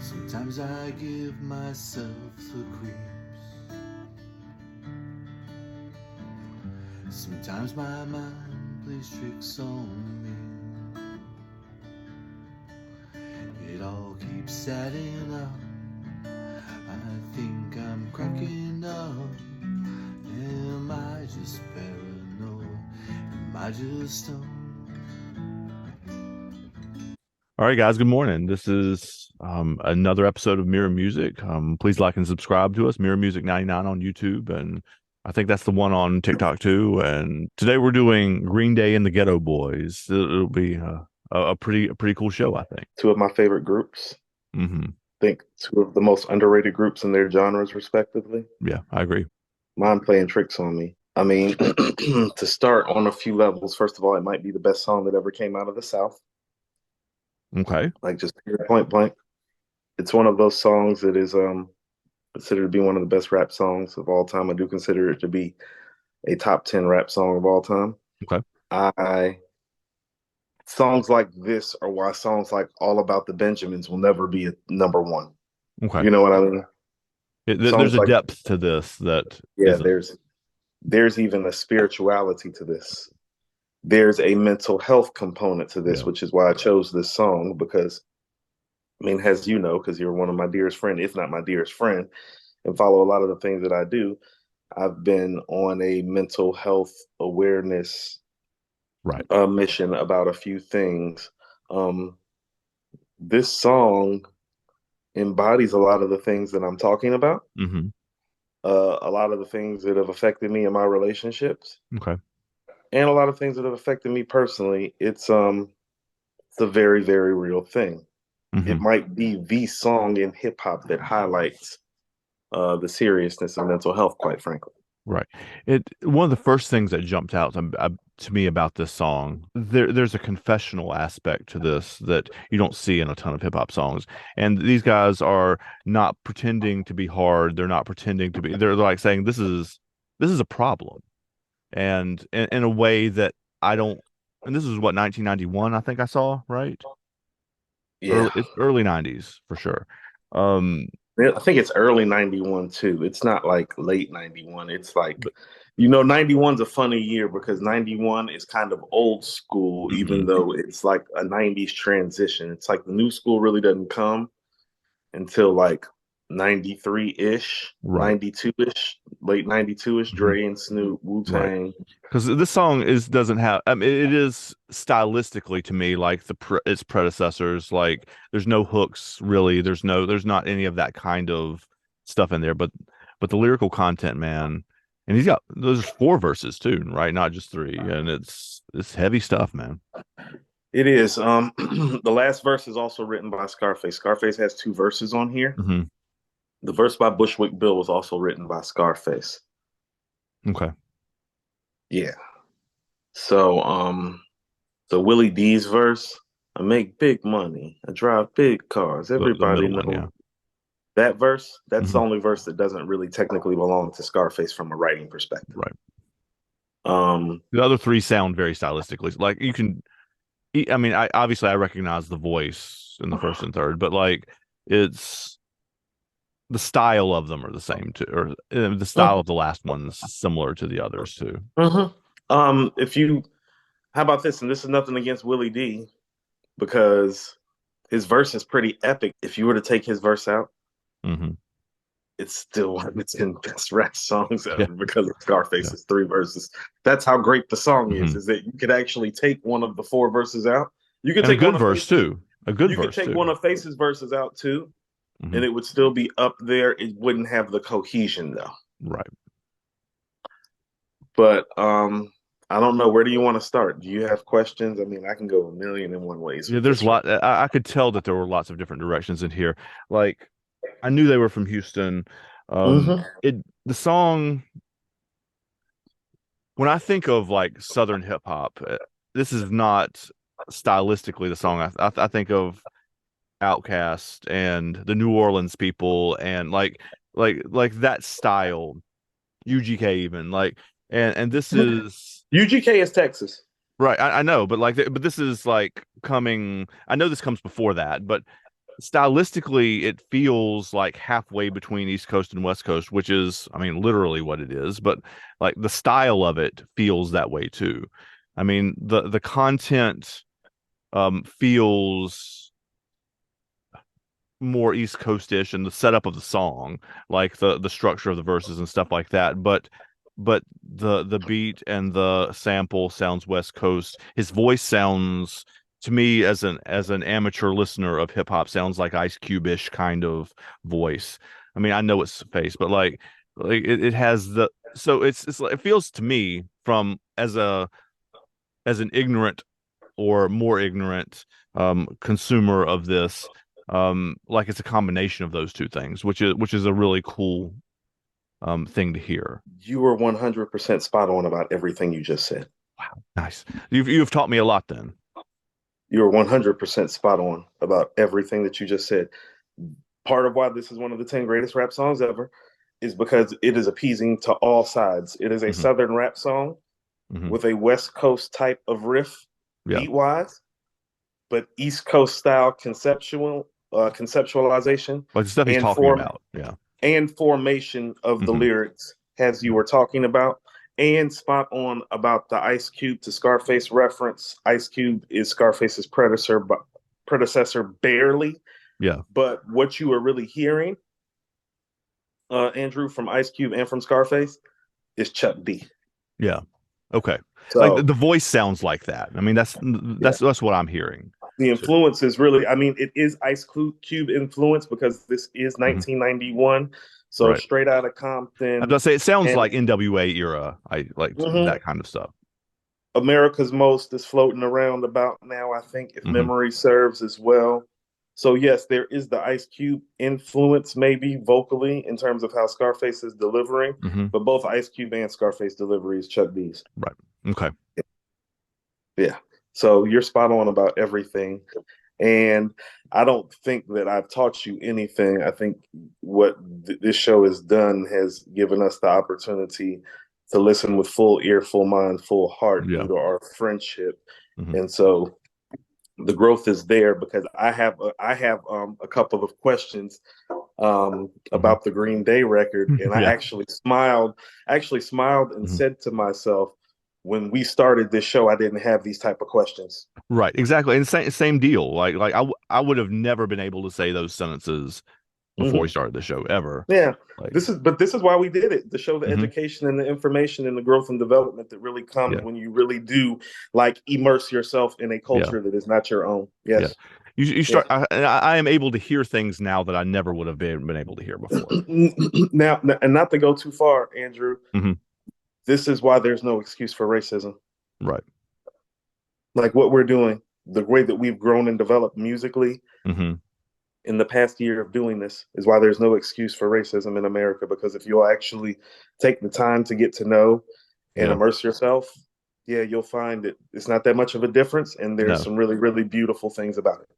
Sometimes I give myself the creeps. Sometimes my mind plays tricks on me. It all keeps adding up. I think I'm cracking up. Am I just paranoid? Am I just stoned? All right, guys. Good morning. This is another episode of Mirror Music. Please like and subscribe to us, Mirror Music 99 on YouTube, and I think that's the one on TikTok too. And today we're doing Green Day and the Geto Boys. It'll be a pretty cool show, I think. Two of my favorite groups. Hmm. I think two of the most underrated groups in their genres, respectively. Yeah, I agree. Mine playing tricks on me. I mean, to start on a few levels, first of all, it might be the best song that ever came out of the South. Okay. Like just point blank. It's one of those songs that is considered to be one of the best rap songs of all time. I do consider it to be a top 10 rap song of all time. Okay. I Songs like this are why songs like All About the Benjamins will never be a number one. Okay. You know what I mean? There's Songs a like depth to this that yeah, isn't. there's even a spirituality to this. There's a mental health component to this, Yeah. which is why I chose this song because I mean, as you know, because you're one of my dearest friend, if not my dearest friend, and follow a lot of the things that I do, I've been on a mental health awareness Right. mission about a few things. Um, this song embodies a lot of the things that I'm talking about, Hmm. a lot of the things that have affected me in my relationships, Okay. and a lot of things that have affected me personally. It's a very, very real thing. It Hmm. might be the song in hip hop that highlights the seriousness of mental health, quite frankly. Right. It one of the first things that jumped out to me about this song, there's a confessional aspect to this that you don't see in a ton of hip hop songs. And these guys are not pretending to be hard. They're not pretending to be. They're like saying this is a problem, and in a way that I don't. And this is what 1991, I think I saw, right? Yeah. It's early 90s for sure. Um, I think it's early 91 too. It's not like late 91. It's like, but 91's a funny year because 91 is kind of old school, even mhm, though it's like a 90s transition. It's like the new school really doesn't come until like 93-ish, right. 92-ish, late 92-ish, Mhm, Dre and Snoop, right. Wu-Tang. Because this song is doesn't have. I mean, it is stylistically to me like its predecessors. Like, there's no hooks really. There's not any of that kind of stuff in there. But the lyrical content, man, and he's got those four verses too, right? Not just three, and it's heavy stuff, man. It is. The last verse is also written by Scarface. Scarface has two verses on here. Hmm. The verse by Bushwick Bill was also written by Scarface. Okay. Yeah. So so Willie D's verse, I make big money. I drive big cars. The Everybody middle one, knows yeah. that verse. That's the Hmm. only verse that doesn't really technically belong to Scarface from a writing perspective. Right. Um The other three sound very stylistically. Like you can, I mean, I obviously I recognize the voice in the first and third, but like it's the style of them are the same too, or the style of the last one's similar to the others too. mhm. If you How about this? And this is nothing against Willie D because his verse is pretty epic. If you were to take his verse out, Hmm. it's still one of the 10 best rap songs Yeah, ever because of yeah. Scarface's three verses. That's how great the song Hmm. is that you could actually take one of the four verses out. You could And a take one good of verse Face's too. A good you could verse take too. one of Face's verses out too, Hmm. and it would still be up there. It wouldn't have the cohesion though. Right. But I don't know. Where do you want to start? Do you have questions? I mean, I can go a million and one ways Yeah, with there's a this one. lot. I could tell that there were lots of different directions in here. Like I knew they were from Houston. Mm-hmm. The song, when I think of like Southern hip hop, this is not stylistically the song. I think of Outkast and the New Orleans people and like that style, UGK even like, and this is UGK is Texas. right. I know, but like, but this is like coming. I know this comes before that, but stylistically it feels like halfway between East Coast and West Coast, which is, I mean, literally what it is, but like the style of it feels that way too. I mean, the content feels more East Coast-ish, and the setup of the song, like the structure of the verses and stuff like that. But the beat and the sample sounds West Coast. His voice sounds to me as an amateur listener of hip hop sounds like Ice Cube-ish kind of voice. I mean, I know it's face, but like it has the so it's it feels to me from as an ignorant or more ignorant consumer of this, like it's a combination of those two things, which is a really cool thing to hear. You were 100% spot on about everything you just said. Wow, nice. You've taught me a lot then. You were 100% spot on about everything that you just said. Part of why this is one of the 10 greatest rap songs ever is because it is appeasing to all sides. It is a Southern rap song with a West Coast type of riff, beat wise, but East Coast style conceptualization, like the stuff he's talking about, and formation of the lyrics, as you were talking about, and spot on about the Ice Cube to Scarface reference. Ice Cube is Scarface's predecessor barely. Yeah. But what you were really hearing, Andrew, from Ice Cube and from Scarface is Chuck D. Yeah. Okay. So, like the voice sounds like that. I mean, that's what I'm hearing. The influence is really, I mean, it is Ice Cube influence because this is 1991. So straight out of Compton. I'm gonna say it sounds like NWA era. I like that kind of stuff. America's Most is floating around about now, I think, if memory serves as well. So yes, there is the Ice Cube influence, maybe vocally, in terms of how Scarface is delivering, but both Ice Cube and Scarface delivery is Chuck D's. Right. Okay. Yeah. So you're spot on about everything. And I don't think that I've taught you anything. I think what this show has done has given us the opportunity to listen with full ear, full mind, full heart into our friendship. And so the growth is there because I have a couple of questions about the Green Day record, and I actually smiled and said to myself, when we started this show, I didn't have these type of questions. Right, exactly, and same deal. Like I would have never been able to say those sentences before we started the show ever. Yeah, like, this is why we did it, to show the education and the information and the growth and development that really comes when you really do like immerse yourself in a culture that is not your own. Yes. Yeah. You start. I am able to hear things now that I never would have been able to hear before. Now, and not to go too far, Andrew. This is why there's no excuse for racism. Right. Like what we're doing, the way that we've grown and developed musically in the past year of doing this is why there's no excuse for racism in America. Because if you'll actually take the time to get to know and immerse yourself, you'll find that it's not that much of a difference. And there's some really, really beautiful things about it.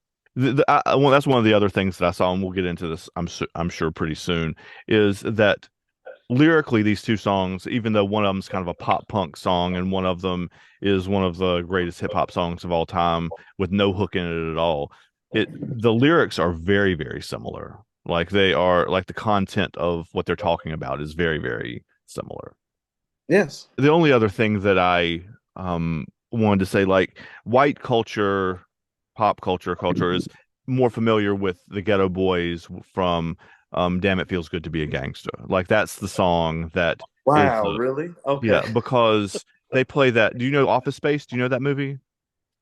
Well, that's one of the other things that I saw, and we'll get into this, I'm sure pretty soon, is that lyrically, these two songs, even though one of them is kind of a pop punk song and one of them is one of the greatest hip hop songs of all time with no hook in it at all, the lyrics are very, very similar. Like they are, like the content of what they're talking about is very, very similar. Yes. The only other thing that I wanted to say, like white culture, pop culture is more familiar with the Geto Boys from Damn It Feels Good to Be a Gangster. Like that's the song that really? Okay. Yeah, because they play that. Do you know Office Space? Do you know that movie?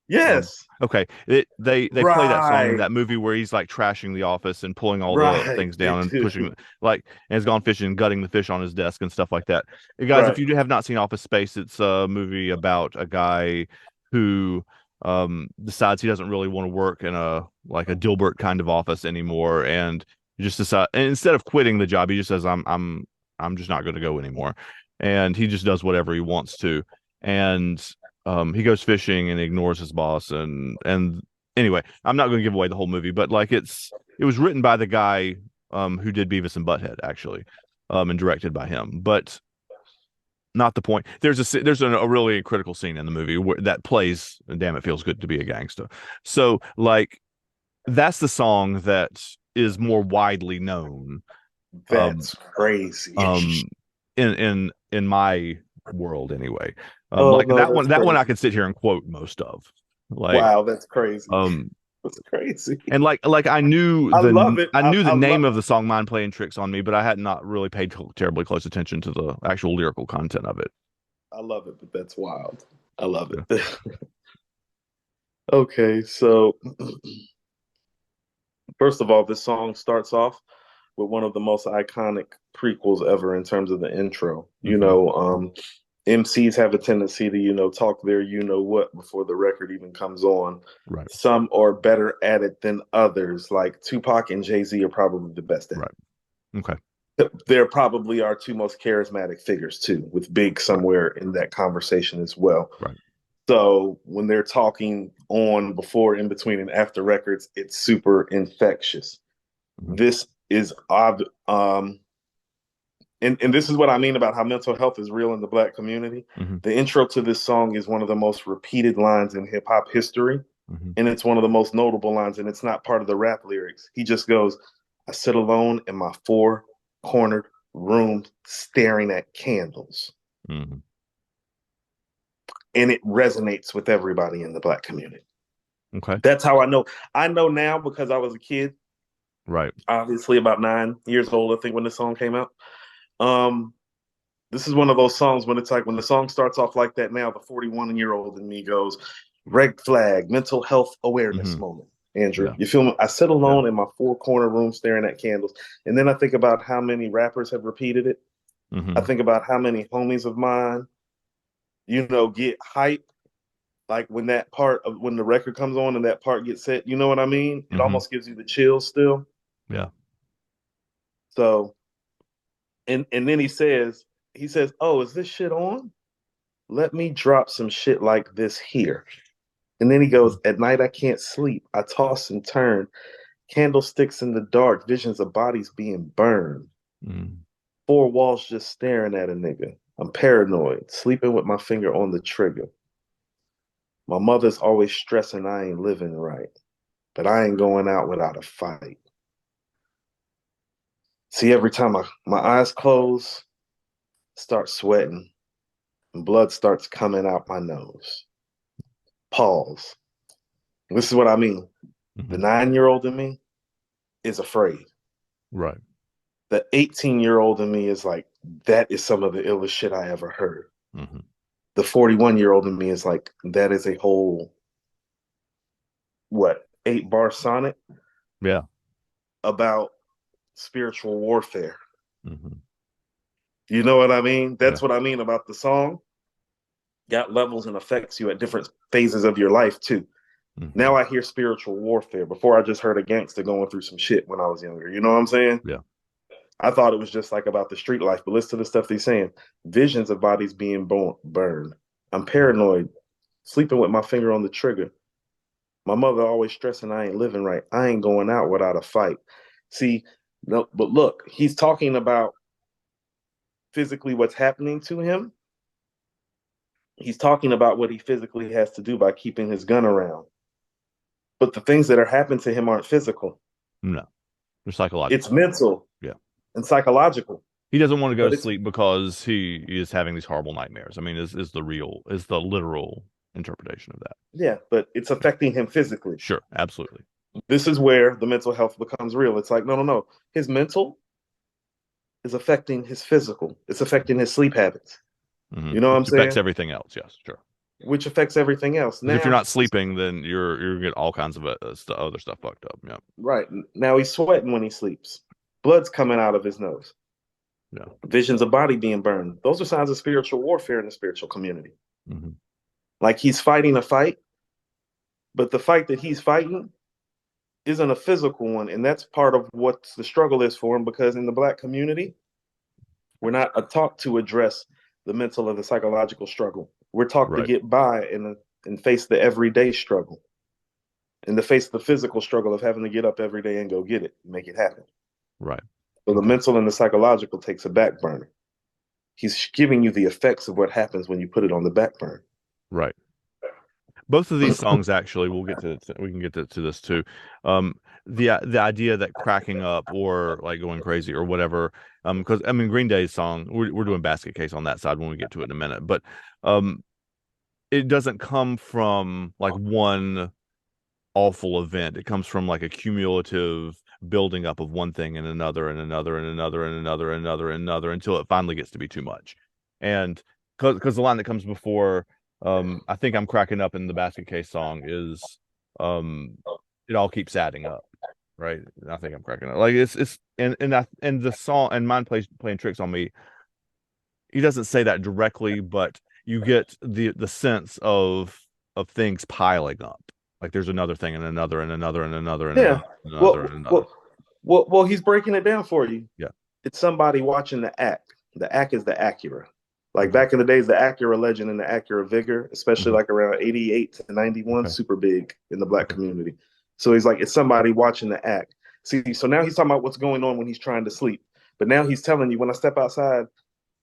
Yes. Okay. They play that song in that movie where he's like trashing the office and pulling all the things down and pushing and has gone fishing and gutting the fish on his desk and stuff like that. And guys, if you have not seen Office Space, it's a movie about a guy who decides he doesn't really want to work in a Dilbert kind of office anymore, and just decide, and instead of quitting the job, he just says, I'm just not going to go anymore. And he just does whatever he wants to. And he goes fishing and ignores his boss. And anyway, I'm not going to give away the whole movie, but like it was written by the guy who did Beavis and Butthead, actually, and directed by him. But not the point. There's a really critical scene in the movie that plays, Damn It Feels Good to Be a Gangster. So like that's the song that is more widely known. That's crazy. Um, in my world anyway. Oh Like no, that that's one I crazy. could sit here and quote most of. Like, Wow, that's crazy. um, That's crazy. and like I love it. I knew the I name love of the song "Mind Playing Tricks on Me," but I had not really paid terribly close attention to the actual lyrical content of it. I love it, but that's wild. I love Yeah. it. Okay, so first of all, this song starts off with one of the most iconic prequels ever in terms of the intro. Mhm. MCs have a tendency to, talk their what before the record even comes on. Right. Some are better at it than others. Like Tupac and Jay-Z are probably the best at Right. Okay. it. They're probably our two most charismatic figures too, with Big Right. somewhere in that conversation as well. Right. So when they're talking on, before, in between, and after records, it's super infectious. Mhm. This is odd. And this is what I mean about how mental health is real in the Black community. Mhm. The intro to this song is one of the most repeated lines in hip hop history. Mhm. And it's one of the most notable lines, and it's not part of the rap lyrics. He just goes, I sit alone in my four cornered room staring at candles. Mhm. And it resonates with everybody in the Black community. Okay. That's how I know. I know now because I was a kid, Right. obviously about 9 years old, I think, when the song came out. Um, this is one of those songs when it's like, when the song starts off like that now, the 41-year-old in me goes, red flag, mental health awareness Mhm. moment. Andrew, Yeah. you feel me? I sit Yeah. alone in my four corner room staring at candles. And then I think about how many rappers have repeated it. I Mhm. think about how many homies of mine, get hype. Like when that part of when the record comes on and that part gets set, you know what I mean? It Mhm. almost gives you the chills still. Yeah. So, and then he says, "Oh, is this shit on? Let me drop some shit like this here." And then he Mhm. goes, "At night I can't sleep. I toss and turn, candlesticks in the dark, visions of bodies being burned. Mhm. Four walls just staring at a nigga. I'm paranoid, sleeping with my finger on the trigger. My mother's always stressing I ain't living right, but I ain't going out without a fight. See, every time my eyes close, start sweating, and blood starts coming out my nose. Pause. This is what I mean. The Mhm. 9-year-old in me is afraid. Right. The 18-year-old in me is like, that is some of the illest shit I ever heard. Mhm. The 41-year-old in me is like, that is a whole, what, 8-bar sonnet Yeah. about spiritual warfare. Mhm. You know what I mean? Yeah. That's what I mean about the song. Got levels and affects you at different phases of your life too. Now Mhm. I hear spiritual warfare. Before I just heard a gangster going through some shit when I was younger. You know what I'm saying? Yeah. I thought it was just like about the street life, but listen to the stuff they're saying. Visions of bodies being burned. I'm Mhm. paranoid, sleeping with my finger on the trigger. My mother always stressing I ain't living right. I ain't going out without a fight. See, no, but look, he's talking about physically what's happening to him. He's talking about what he physically has to do by keeping his gun around. But the things that are happening to him aren't physical. No. They're It's psychological. mental Yeah. and psychological. He doesn't want to go But to it's sleep because he is having these horrible nightmares. I mean, is the literal interpretation of that. yeah, but it's affecting him physically. Sure, absolutely. This is where the mental health becomes real. It's like, no, no, no. His mental is affecting his physical. It's affecting his sleep habits. Hmm. You know what I'm Which affects saying? everything else. Yes, sure. Which affects everything else. Because if you're Now, not sleeping, then you're gonna get all kinds of other stuff fucked up. Yeah, right. Now he's sweating when he sleeps. Blood's coming out of his nose. yeah. Visions of body being burned. Those are signs of spiritual warfare in the spiritual community. Hmm. Like he's fighting a fight, but the fight that he's fighting isn't a physical one. And that's part of what the struggle is for him, because in the Black community, we're not taught to address the mental or the psychological struggle. We're taught to Right, get by and face the everyday struggle, and to face the physical struggle of having to get up every day and go get it, make it happen. right. So the Okay, mental and the psychological takes a back burner. He's giving you the effects of what happens when you put it on the back burner. right. Both of these songs, actually, we can get to this too. The idea that cracking up or like going crazy or whatever, because I mean Green Day's song, we're doing Basket Case on that side when we get to it in a minute, but it doesn't come from like one awful event. It comes from like a cumulative building up of one thing and another and another and another and another and another and another until it finally gets to be too much. And because the line that comes before, I think I'm cracking up in the Basket Case song is, it all keeps adding up, right? I think I'm cracking up. Like it's and the song and Mind playing tricks on me. He doesn't say that directly, but you get the sense of things piling up. Like there's another thing and another and another and another and Yeah. another and another. Well, he's breaking it down for you. Yeah. It's somebody watching the act. The act is the Acura. Like back in the days, the Acura Legend and the Acura Vigor, especially like around 88 to 91, super big in the black community. So he's like, it's somebody watching the act. See, so now he's talking about what's going on when he's trying to sleep. But now he's telling you, when I step outside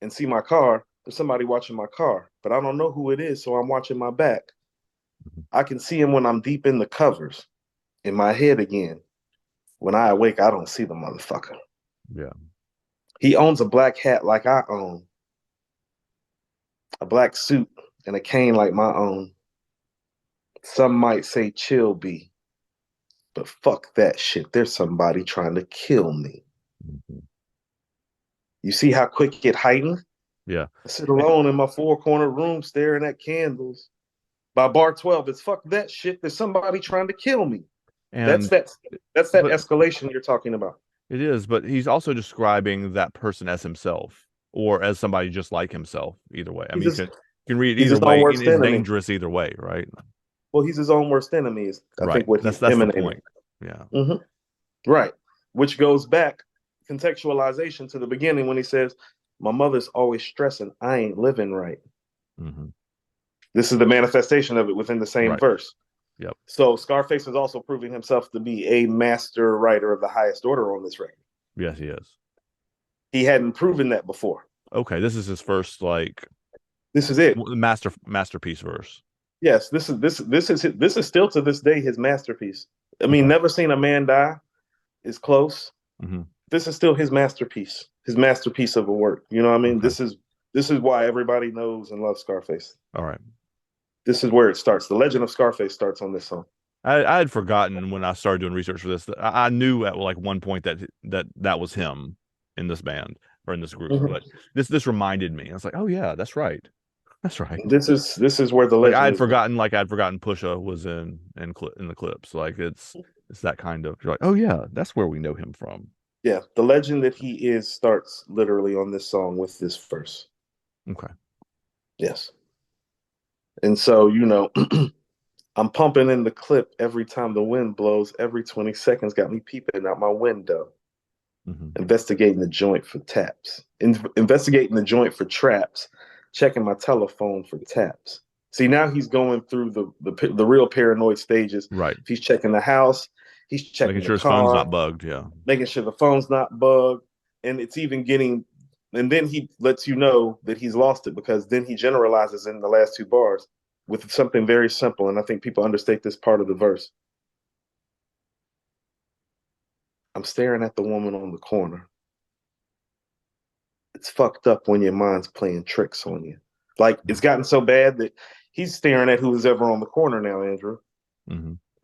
and see my car, there's somebody watching my car. But I don't know who it is, so I'm watching my back. I can see him when I'm deep in the covers, in my head again. When I awake, I don't see the motherfucker. Yeah. He owns a black hat like I own, a black suit, and a cane like my own. Some might say chill be, but fuck that shit. There's somebody trying to kill me. You see how quick it heightened? Yeah. I sit alone in my four-corner room staring at candles. By bar 12, it's fuck that shit. There's somebody trying to kill me. And that's that escalation you're talking about. It is, but he's also describing that person as himself or as somebody just like himself. Either way, I mean, you can read it either way. It's dangerous either way, right? Well, he's his own worst enemy. I think what that's emanating. the point. Yeah. Right. Which goes back contextualization to the beginning when he says, "My mother's always stressing I ain't living right." This is the manifestation of it within the same verse. Yep. So Scarface is also proving himself to be a master writer of the highest order on this record. Yes, he is. He hadn't proven that before. Okay, this is his first This is it. Masterpiece verse. Yes, this is still to this day his masterpiece. I mean, Never Seen a Man Die is close. This is still his masterpiece of a work. You know what I mean? This is why everybody knows and loves Scarface. All right. This is where it starts. The legend of Scarface starts on this song. I had forgotten when I started doing research for this that I knew at like one point that was him in this band or in this group, but this reminded me. I was like, oh yeah, that's right. That's right. This is where the legend. I'd forgotten Pusha was in the clips. Like it's that kind of, you're like, oh yeah, that's where we know him from. Yeah, the legend that he is starts literally on this song with this verse. Okay. Yes. And so, I'm pumping in the clip every time the wind blows. Every 20 seconds got me peeping out my window. Investigating the joint for taps. Investigating the joint for traps. Checking my telephone for taps. See, now he's going through the real paranoid stages. Right. He's checking the house. He's checking making sure the car, his phone's not bugged. Yeah. Making sure the phone's not bugged. And it's even getting, and then he lets you know that he's lost it, because then he generalizes in the last two bars with something very simple. And I think people understate this part of the verse. I'm staring at the woman on the corner. It's fucked up when your mind's playing tricks on you. Like, it's gotten so bad that he's staring at who's ever on the corner now, Andrew.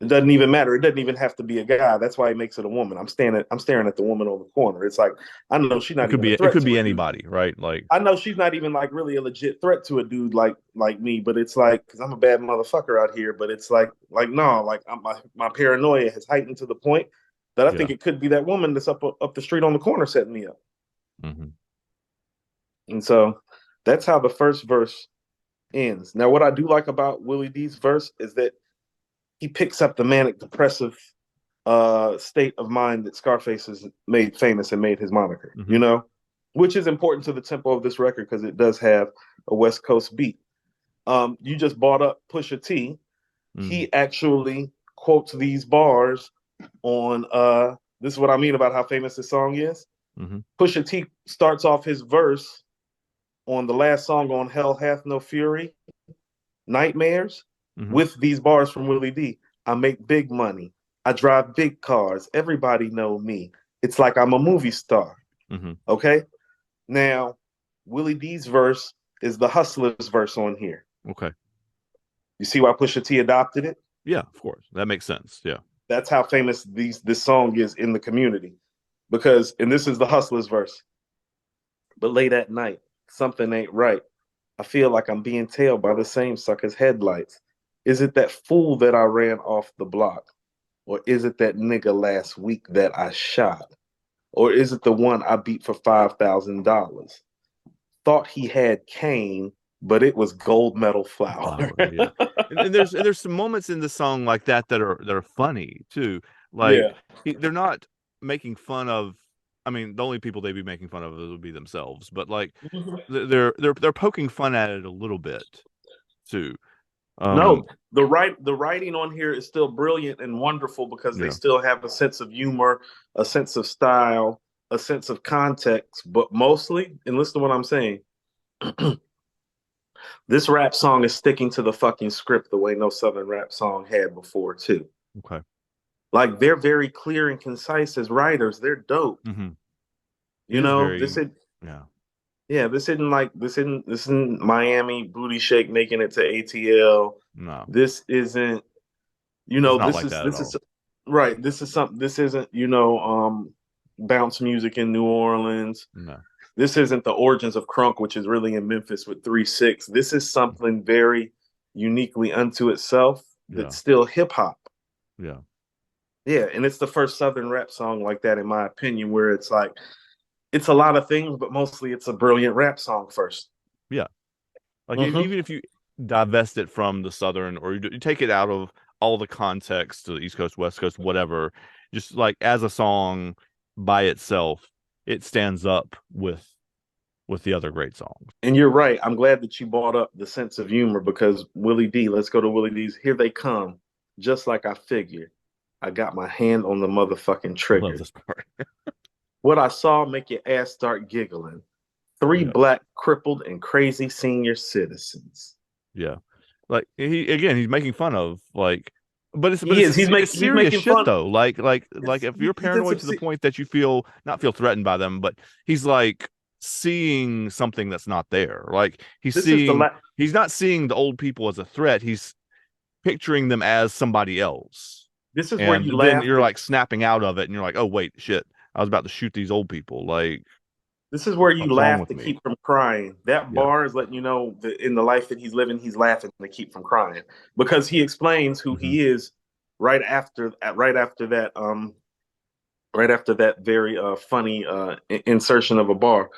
It doesn't even matter. It doesn't even have to be a guy. That's why he makes it a woman. I'm staring at the woman on the corner. It's like, I know she's not. It could be anybody, right? Like, I know she's not even like really a legit threat to a dude like me, but it's like, because I'm a bad motherfucker out here. But it's like no, like my paranoia has heightened to the point that I think it could be that woman that's up the street on the corner setting me up. And so that's how the first verse ends. Now, what I do like about Willie D's verse is that he picks up the manic depressive state of mind that Scarface has made famous and made his moniker, which is important to the tempo of this record because it does have a West Coast beat. You just brought up Pusha T. He actually quotes these bars on this is what I mean about how famous this song is. Pusha T starts off his verse on the last song on Hell Hath No Fury, Nightmares. Mm-hmm. with these bars from Willie D. I make big money. I drive big cars. Everybody know me. It's like I'm a movie star. Mm-hmm. Okay? Now, Willie D's verse is the Hustler's verse on here. Okay. You see why Pusha T adopted it? Yeah, of course. That makes sense. Yeah. That's how famous this song is in the community. Because, and this is the Hustler's verse. But late at night, something ain't right. I feel like I'm being tailed by the same sucker's headlights. Is it that fool that I ran off the block? Or is it that nigga last week that I shot? Or is it the one I beat for $5,000? Thought he had cane, but it was gold medal flour. Yeah. And there's some moments in the song like that are funny too. Like Yeah. they're not making fun of. I mean, the only people they'd be making fun of would be themselves. But like they're poking fun at it a little bit too. No, the writing on here is still brilliant and wonderful because they Yeah. still have a sense of humor, a sense of style, a sense of context, but mostly, and listen to what I'm saying, this rap song is sticking to the fucking script the way no Southern rap song had before too. Okay. Like they're very clear and concise as writers. They're dope. Mm-hmm. You know, this is yeah. yeah, this isn't Miami booty shake making it to ATL. No. This isn't, you It's know, not like that at all. right. This is something. This isn't, bounce music in New Orleans. No. This isn't the origins of crunk, which is really in Memphis with 3-6. This is something very uniquely unto itself that's still hip hop. Yeah. Yeah, and it's the first Southern rap song like that, in my opinion, where it's like it's a lot of things, but mostly it's a brilliant rap song first. Yeah. Like even if you divest it from the Southern, or you take it out of all the context to the East Coast, West Coast, whatever, just like as a song by itself, it stands up with the other great songs. And you're right. I'm glad that you brought up the sense of humor because Willie D, let's go to Willie D's. Here they come, just like I figured. I got my hand on the motherfucking trigger. I love this part. What I saw make your ass start giggling. Three black, crippled, and crazy senior citizens. Yeah. Like he's making fun of like, but it's serious shit fun. Though. Like if you're paranoid to the point that you not feel threatened by them, but he's like seeing something that's not there. Like he's not seeing the old people as a threat. He's picturing them as somebody else. This is where you're like snapping out of it, and you're like, oh wait, shit, I was about to shoot these old people. Like this is where you laugh to keep from crying. That bar is letting you know that in the life that he's living, he's laughing to keep from crying because he explains who he is right after that very funny insertion of a bar.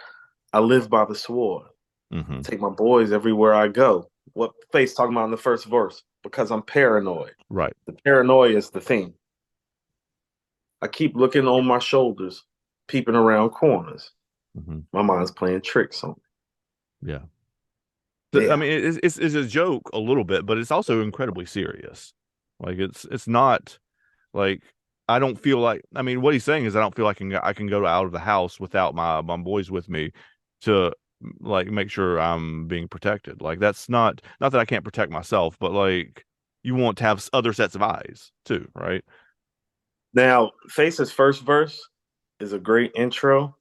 I live by the sword. Take my boys everywhere I go. What Face talking about in the first verse? Because I'm paranoid. Right. The paranoia is the thing. I keep looking on my shoulders, peeping around corners. My mind's playing tricks on me. Yeah. I mean, it's a joke a little bit, but it's also incredibly serious. Like it's not like I don't feel like. I mean, what he's saying is I don't feel like I can go out of the house without my boys with me to like make sure I'm being protected. Like that's not that I can't protect myself, but like you want to have other sets of eyes too, right? Now, Face's first verse is a great intro.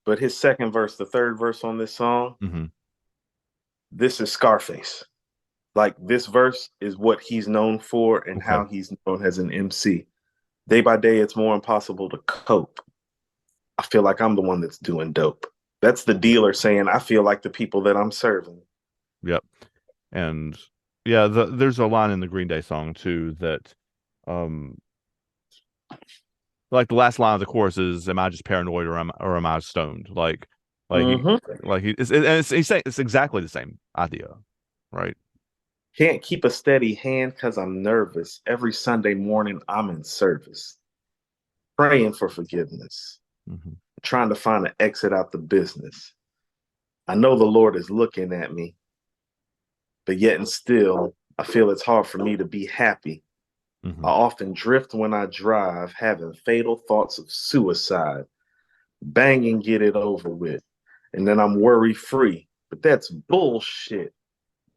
But his second verse, the third verse on this song, this is Scarface. Like this verse is what he's known for and how he's known as an MC. Day by day, it's more impossible to cope. I feel like I'm the one that's doing dope. That's the dealer saying, I feel like the people that I'm serving. Yep. And yeah, there's a line in the Green Day song too that like the last line of the chorus is, "Am I just paranoid or am I stoned?" Like he's saying it's exactly the same idea, right? Can't keep a steady hand because I'm nervous. Every Sunday morning I'm in service, praying for forgiveness, trying to find an exit out the business. I know the Lord is looking at me, but yet and still I feel it's hard for me to be happy. I often drift when I drive, having fatal thoughts of suicide. Bang and get it over with. And then I'm worry free. But that's bullshit.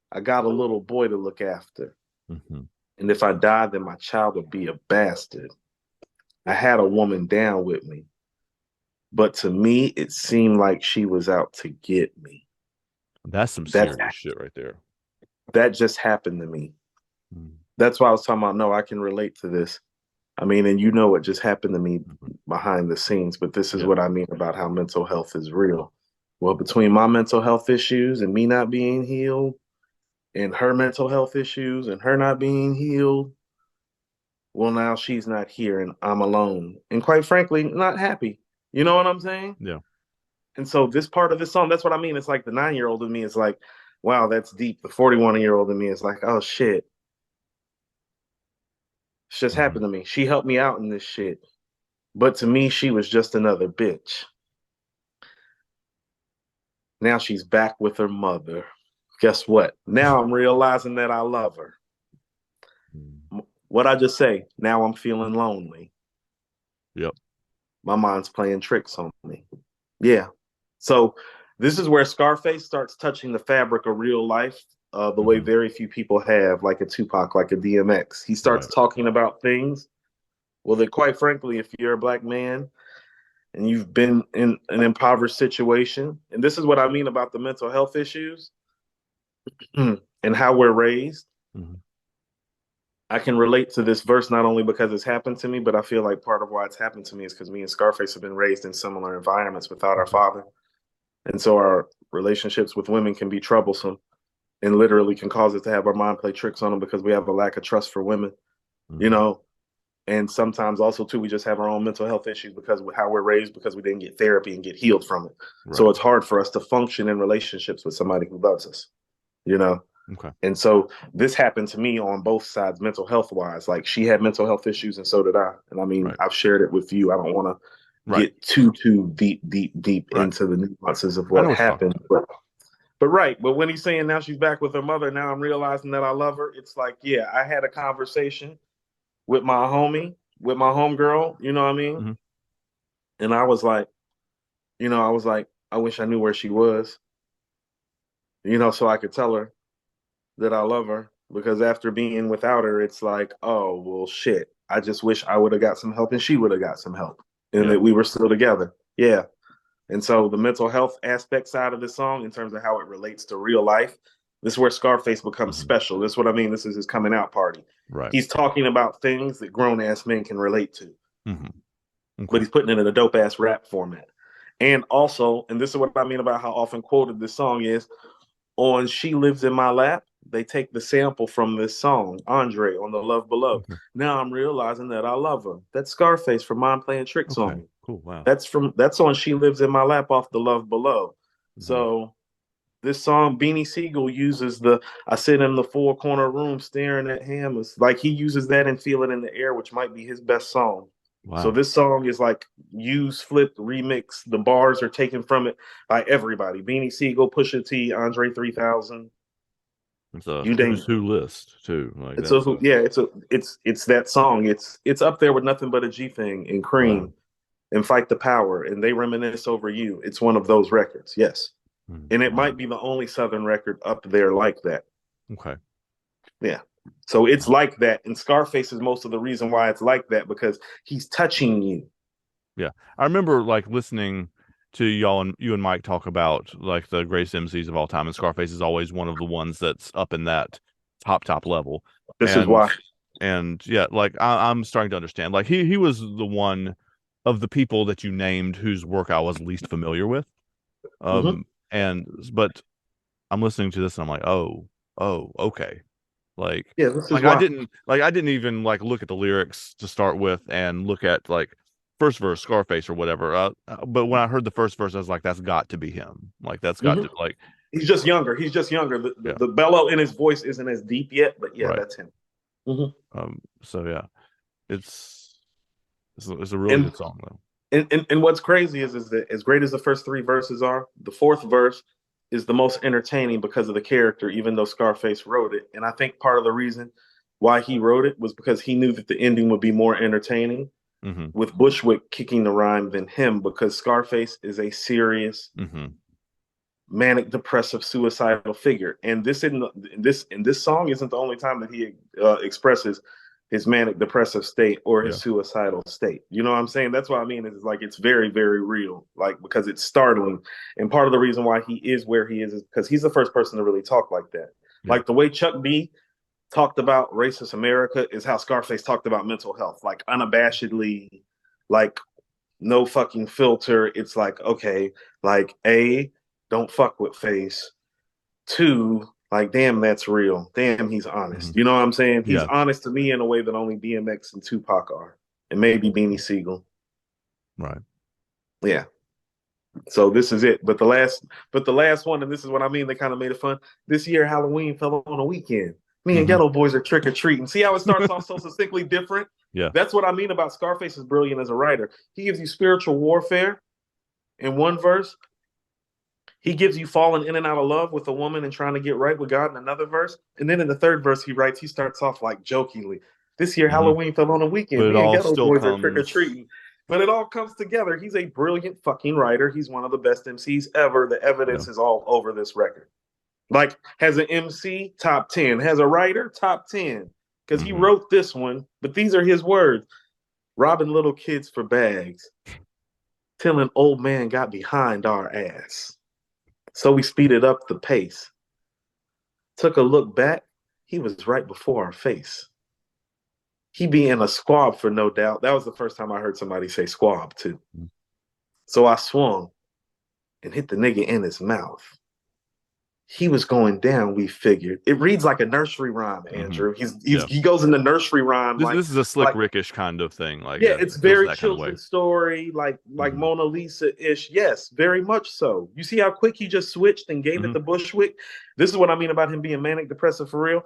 I got a little boy to look after. Mm-hmm. And if I die, then my child would be a bastard. I had a woman down with me, but to me, it seemed like she was out to get me. That's some That's serious shit right there. that just happened to me. Mm-hmm. That's why I was talking about. No, I can relate to this. I mean, and you know what just happened to me behind the scenes, but this is what I mean about how mental health is real. Well, between my mental health issues and me not being healed, and her mental health issues and her not being healed, well, now she's not here and I'm alone. And quite frankly, not happy. You know what I'm saying? Yeah. And so this part of this song, that's what I mean. It's like the 9-year-old in me is like, wow, that's deep. The 41-year-old in me is like, oh shit. It's just Mm-hmm. happened to me. She helped me out in this shit. But to me, she was just another bitch. Now she's back with her mother. Guess what? Now I'm realizing that I love her. What I just say? Now I'm feeling lonely. Yep. My mind's playing tricks on me. Yeah. So this is where Scarface starts touching the fabric of real life, the way very few people have, like a Tupac, like a DMX. He starts talking about things. Well, that quite frankly, if you're a black man and you've been in an impoverished situation, and this is what I mean about the mental health issues and how we're raised. Mm-hmm. I can relate to this verse not only because it's happened to me, but I feel like part of why it's happened to me is because me and Scarface have been raised in similar environments without our father. And so our relationships with women can be troublesome and literally can cause us to have our mind play tricks on them because we have a lack of trust for women, you know. And sometimes also too, we just have our own mental health issues because of how we're raised, because we didn't get therapy and get healed from it. Right. So it's hard for us to function in relationships with somebody who loves us, you know. Okay. And so this happened to me on both sides, mental health wise. Like she had mental health issues and so did I. And I mean, I've shared it with you. I don't want to get too deep into the nuances of what happened. But when he's saying now she's back with her mother, now I'm realizing that I love her. It's like, yeah, I had a conversation with my homie, with my homegirl, you know what I mean? Mm-hmm. And I was like, I wish I knew where she was, so I could tell her that I love her, because after being without her, it's like, oh, well, shit. I just wish I would have got some help and she would have got some help and that we were still together. Yeah. And so the mental health aspect side of the song, in terms of how it relates to real life, this is where Scarface becomes special. This is what I mean. This is his coming out party. Right. He's talking about things that grown ass men can relate to, Okay. but he's putting it in a dope ass rap format. And also, and this is what I mean about how often quoted this song is, on She Lives in My Lap, they take the sample from this song, Andre, on The Love Below. Okay. Now I'm realizing that I love her. That's Scarface from Mind Playing Tricks on Me. Cool. Wow. That's on She Lives in My Lap off The Love Below. So this song, Beanie Siegel uses I sit in the four corner room staring at hammers. Like he uses that and Feel It in the Air, which might be his best song. Wow. So this song is like used, flipped, remix. The bars are taken from it by everybody. Beanie Siegel, Pusha T, Andre 3000. It's a who's who list too. Like it's that song. It's up there with Nothing But a G Thing and Cream and Fight the Power and They Reminisce Over You. It's one of those records, yes. And it might be the only Southern record up there like that. Okay. Yeah. So it's like that. And Scarface is most of the reason why it's like that, because he's touching you. Yeah. I remember like listening to y'all and you and Mike talk about like the greatest MCs of all time, and Scarface is always one of the ones that's up in that top level. This is why. And yeah, like I'm starting to understand. Like he was the one of the people that you named whose work I was least familiar with. But I'm listening to this and I'm like, oh, okay. Like, yeah, this is like why. I didn't even like look at the lyrics to start with and look at like first verse Scarface or whatever. But when I heard the first verse, I was like, that's got to be him. Like that's got to like. He's just younger. The bellow in his voice isn't as deep yet, but that's him. So yeah, it's a really good song though. And what's crazy is that as great as the first three verses are, the fourth verse is the most entertaining because of the character, even though Scarface wrote it. And I think part of the reason why he wrote it was because he knew that the ending would be more entertaining with Bushwick kicking the rhyme than him, because Scarface is a serious manic depressive suicidal figure. And this song isn't the only time that he expresses his manic depressive state or his suicidal state. You know what I'm saying? That's what I mean. It's like it's very, very real, like because it's startling. And part of the reason why he is where he is because he's the first person to really talk like that. Like the way Chuck D talked about racist America is how Scarface talked about mental health, like unabashedly, like no fucking filter. It's like, okay, like A, don't fuck with face. 2, like, damn, that's real. Damn, he's honest. You know what I'm saying? He's honest to me in a way that only DMX and Tupac are, and maybe Beanie Siegel. Right. Yeah. So this is it. But the last one, and this is what I mean, they kind of made it fun. This year, Halloween fell on a weekend. Me and Geto Boys are trick-or-treating. See how it starts off so succinctly different? Yeah. That's what I mean about Scarface is brilliant as a writer. He gives you spiritual warfare in one verse. He gives you falling in and out of love with a woman and trying to get right with God in another verse. And then in the third verse, he starts off like jokingly. This year, Halloween fell on a weekend. But Me and Geto Boys are trick-or-treating. But it all comes together. He's a brilliant fucking writer. He's one of the best MCs ever. The evidence is all over this record. Like, has an MC, top 10. Has a writer, top 10. Because he wrote this one, but these are his words. Robbing little kids for bags. Till an old man got behind our ass. So we speeded up the pace. Took a look back. He was right before our face. He be in a squab for no doubt. That was the first time I heard somebody say squab too. So I swung and hit the nigga in his mouth. He was going down, we figured. It reads like a nursery rhyme, Andrew. He goes into nursery rhyme. This is a Slick Rickish kind of thing. Like, yeah, it's very children's story, like Mona Lisa-ish. Yes, very much so. You see how quick he just switched and gave it to Bushwick? This is what I mean about him being manic depressive for real.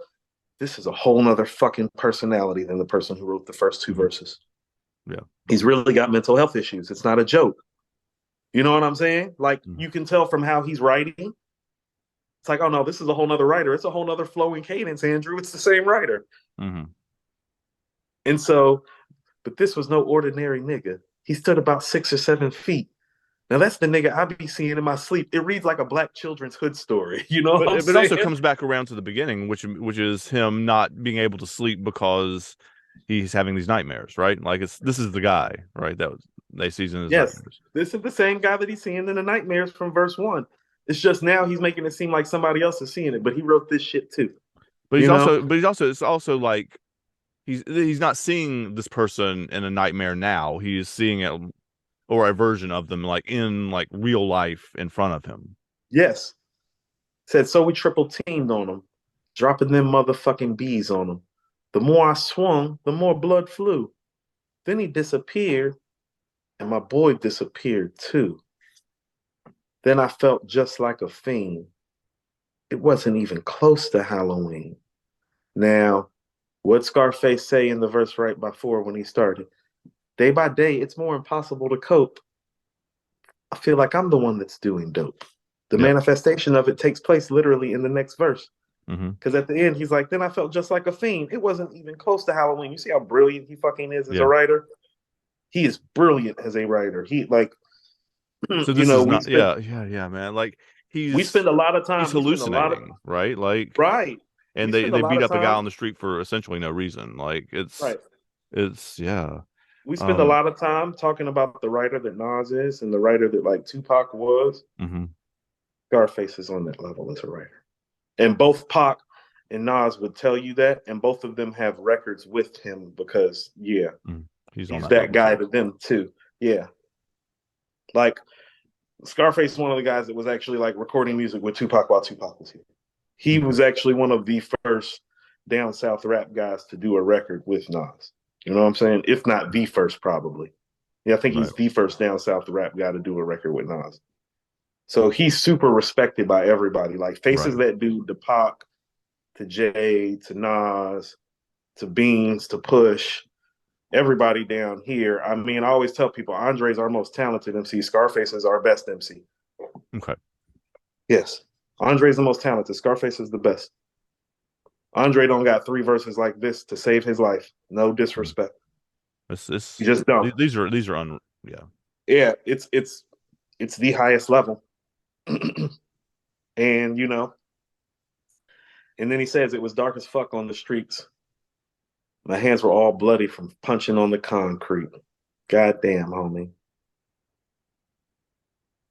This is a whole nother fucking personality than the person who wrote the first 2 verses. Yeah. He's really got mental health issues. It's not a joke. You know what I'm saying? Like, you can tell from how he's writing. It's like, oh no, this is a whole nother writer. It's a whole nother flowing cadence, Andrew. It's the same writer. And so, but this was no ordinary nigga. He stood about 6 or 7 feet. Now that's the nigga I be seeing in my sleep. It reads like a black children's hood story. You know what I'm saying? It also comes back around to the beginning, which is him not being able to sleep because he's having these nightmares, right? Like this is the guy, right? That was they season his nightmares. This is the same guy that he's seeing in the nightmares from verse 1. It's just now he's making it seem like somebody else is seeing it, but he wrote this shit too. But it's also like he's not seeing this person in a nightmare now. He's seeing it, or a version of them, like in like real life in front of him. Yes. Said, so we triple teamed on him, dropping them motherfucking bees on him. The more I swung, the more blood flew. Then he disappeared, and my boy disappeared too. Then I felt just like a fiend. It wasn't even close to Halloween. Now, what Scarface say in the verse right before when he started? Day by day, it's more impossible to cope. I feel like I'm the one that's doing dope. The manifestation of it takes place literally in the next verse. Because at the end, he's like, then I felt just like a fiend. It wasn't even close to Halloween. You see how brilliant he fucking is as a writer? He is brilliant as a writer. He like, so this is not, man. Like we spend a lot of time. He's hallucinating, right? Like, right. And they beat up a guy on the street for essentially no reason. Like it's We spend a lot of time talking about the writer that Nas is and the writer that like Tupac was. Scarface is on that level as a writer. And both Pac and Nas would tell you that, and both of them have records with him because he's that guy to them too. Yeah. Like Scarface is one of the guys that was actually like recording music with Tupac while Tupac was here. He was actually one of the first down south rap guys to do a record with Nas. You know what I'm saying? If not the first, probably. Yeah, I think he's the first down south rap guy to do a record with Nas. So he's super respected by everybody. Like faces that dude to Pac, to Jay, to Nas, to Beans, to Push, everybody down here. I mean, I always tell people Andre's our most talented MC. Scarface is our best MC. Okay. Yes. Andre's the most talented. Scarface is the best. Andre don't got 3 verses like this to save his life. No disrespect. It's you just don't. These are Yeah, it's the highest level. And and then he says it was dark as fuck on the streets. My hands were all bloody from punching on the concrete. Goddamn, homie.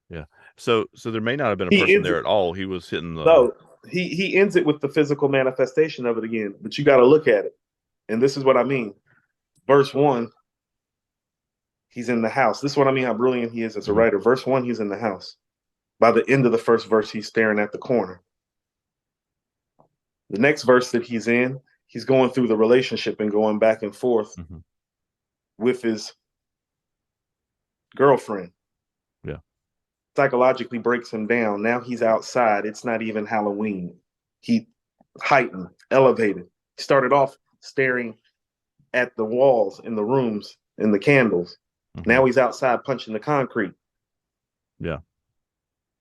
Yeah. So there may not have been a He person ends there it. at all. He was hitting the. No, he ends it with the physical manifestation of it again. But you got to look at it, and this is what I mean. Verse 1, he's in the house. This is what I mean. How brilliant he is as a writer. Verse 1, he's in the house. By the end of the first verse, he's staring at the corner. The next verse that he's in, he's going through the relationship and going back and forth with his girlfriend. Yeah. Psychologically breaks him down. Now he's outside. It's not even Halloween. He heightened, elevated. He started off staring at the walls in the rooms and the candles. Now he's outside punching the concrete. Yeah.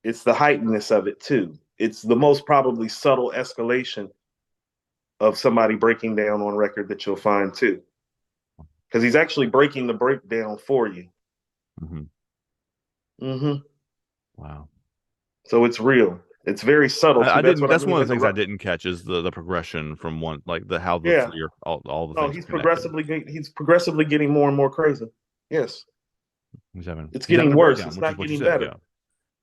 It's the heightenedness of it too. It's the most probably subtle escalation of somebody breaking down on record that you'll find too. Because he's actually breaking the breakdown for you. Wow. So it's real. It's very subtle. I didn't. That's one of the things I didn't. didn't catch is the progression from one, like how the Yeah. three are all the No, things. he's progressively getting more and more crazy. Yes. It's getting worse. It's not getting better.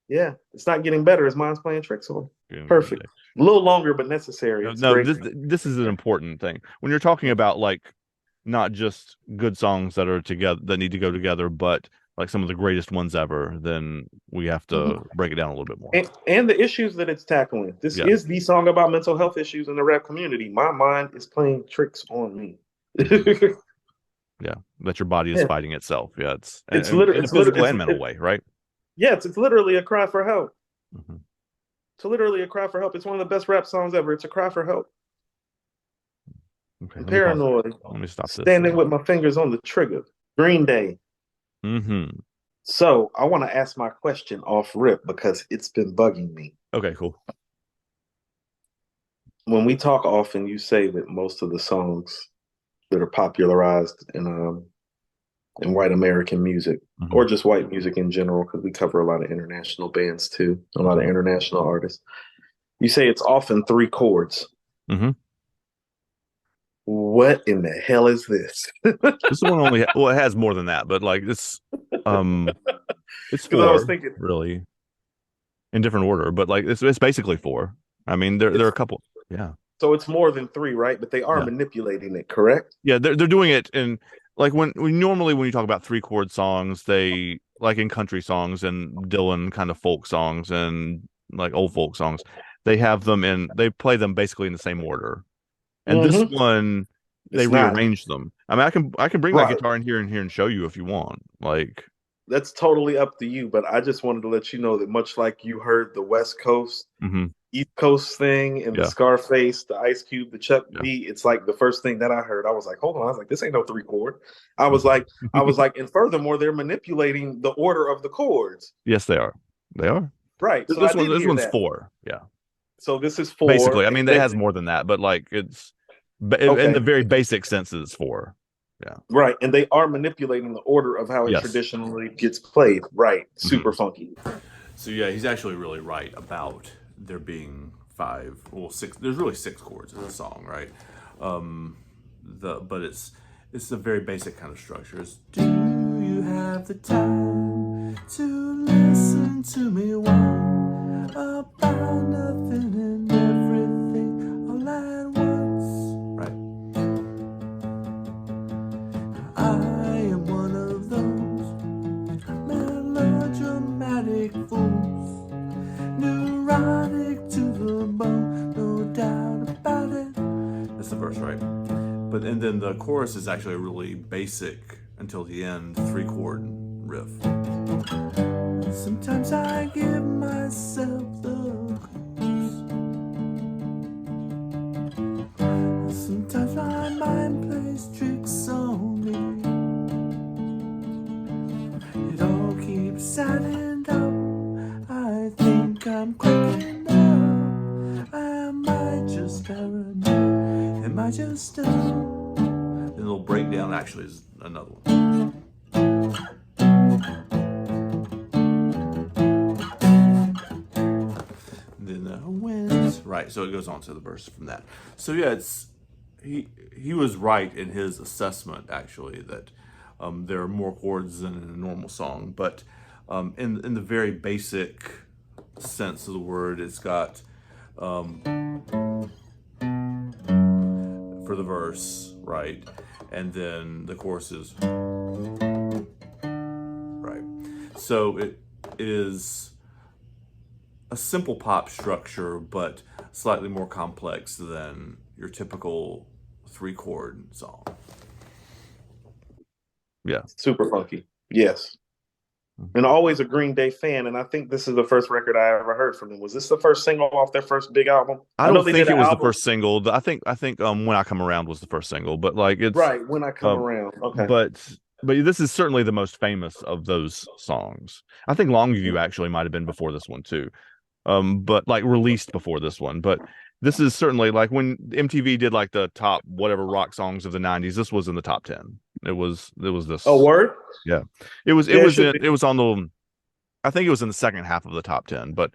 Yeah, it's not getting better. His mind's playing tricks on him. Perfect. A little longer, but necessary. No, this is an important thing when you're talking about like not just good songs that are together that need to go together, but like some of the greatest ones ever. Then we have to break it down a little bit more. And the issues that it's tackling. This is the song about mental health issues in the rap community. My mind is playing tricks on me. Yeah, that your body is fighting itself. Yeah, it's literally in a physical and mental way, right? Yeah, it's literally a cry for help. It's literally a cry for help. It's one of the best rap songs ever. It's a cry for help. Okay, I'm paranoid. Let me stop this. Standing with my fingers on the trigger. Green Day. So I want to ask my question off rip because it's been bugging me. Okay, cool. When we talk often, you say that most of the songs that are popularized in white American music, or just white music in general, because we cover a lot of international bands too, a lot of international artists. You say it's often 3 chords. What in the hell is this? This one only it has more than that, but like it's 4. I was thinking really in different order, but like it's basically 4. I mean, there are a couple. Yeah. So it's more than 3, right? But they are manipulating it, correct? Yeah, they're doing it in like when you talk about 3-chord songs, they like in country songs and Dylan kind of folk songs and like old folk songs, they play them basically in the same order. And this one, they rearrange them. I mean, I can bring my guitar in here and show you if you want. Like that's totally up to you. But I just wanted to let you know that much like you heard the West Coast, East Coast thing, and the Scarface, the Ice Cube, the Chuck D, it's like the first thing that I heard. I was like, hold on. I was like, this ain't no 3-chord. I was like, and furthermore, they're manipulating the order of the chords. Yes, they are. They are. Right. So this one's 4. Yeah. So this is 4. Basically, I mean, that has more than that, but like it's in the very basic sense, it's 4. Yeah. Right. And they are manipulating the order of how it traditionally gets played. Right. Super funky. So yeah, he's actually really right about there being 6. There's really 6 chords in the song, right? But it's a very basic kind of structure. It's, do you have the time to listen to me whine about nothing and everything all at once, right? I am one of those melodramatic fools, neurotic to the bone, no doubt about it. That's the verse, right? And then the chorus is actually a really basic until the end 3-chord riff. Sometimes I give myself the clues. Sometimes my mind plays tricks on me. It all keeps adding up. I think I'm cracking up. Am I just paranoid? Am I just dumb? The little breakdown actually is another one. Then right? So it goes on to the verse from that. So yeah, he was right in his assessment actually that there are more chords than in a normal song, but in the very basic sense of the word, it's got for the verse, right, and then the chorus is right. So it is a simple pop structure, but slightly more complex than your typical 3-chord song. Yeah. Super funky. Yes. And always a Green Day fan, and I think this is the first record I ever heard from them. Was this the first single off their first big album? I know don't they think did it an was the album. first single. I think When I Come Around was the first single, but like it's Right, When I Come Around. Okay. But this is certainly the most famous of those songs. I think Longview actually might have been before this one too. But like released before this one. But this is certainly like when MTV did like the top whatever rock songs of the 90s, this was in the top 10. It was this. Oh, word? Yeah. It was on the, I think it was in the second half of the top 10, but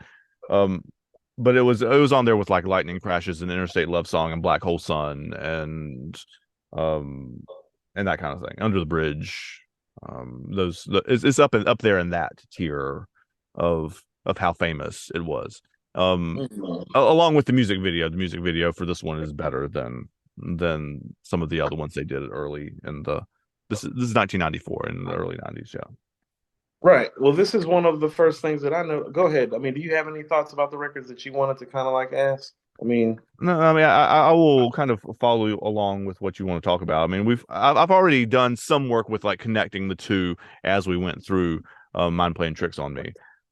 it was on there with like Lightning Crashes and Interstate Love Song and Black Hole Sun and that kind of thing. Under the Bridge. It's up there in that tier of how famous it was. Along with the music video. The music video for this one is better than some of the other ones they did early in the this is 1994 in the early 90s. Yeah. Right. Well, this is one of the first things that I know. Go ahead. I mean, do you have any thoughts about the records that you wanted to kind of like ask? I mean, no, I mean, I will kind of follow you along with what you want to talk about. I mean, I've already done some work with like connecting the two as we went through Mind Playing Tricks on Me.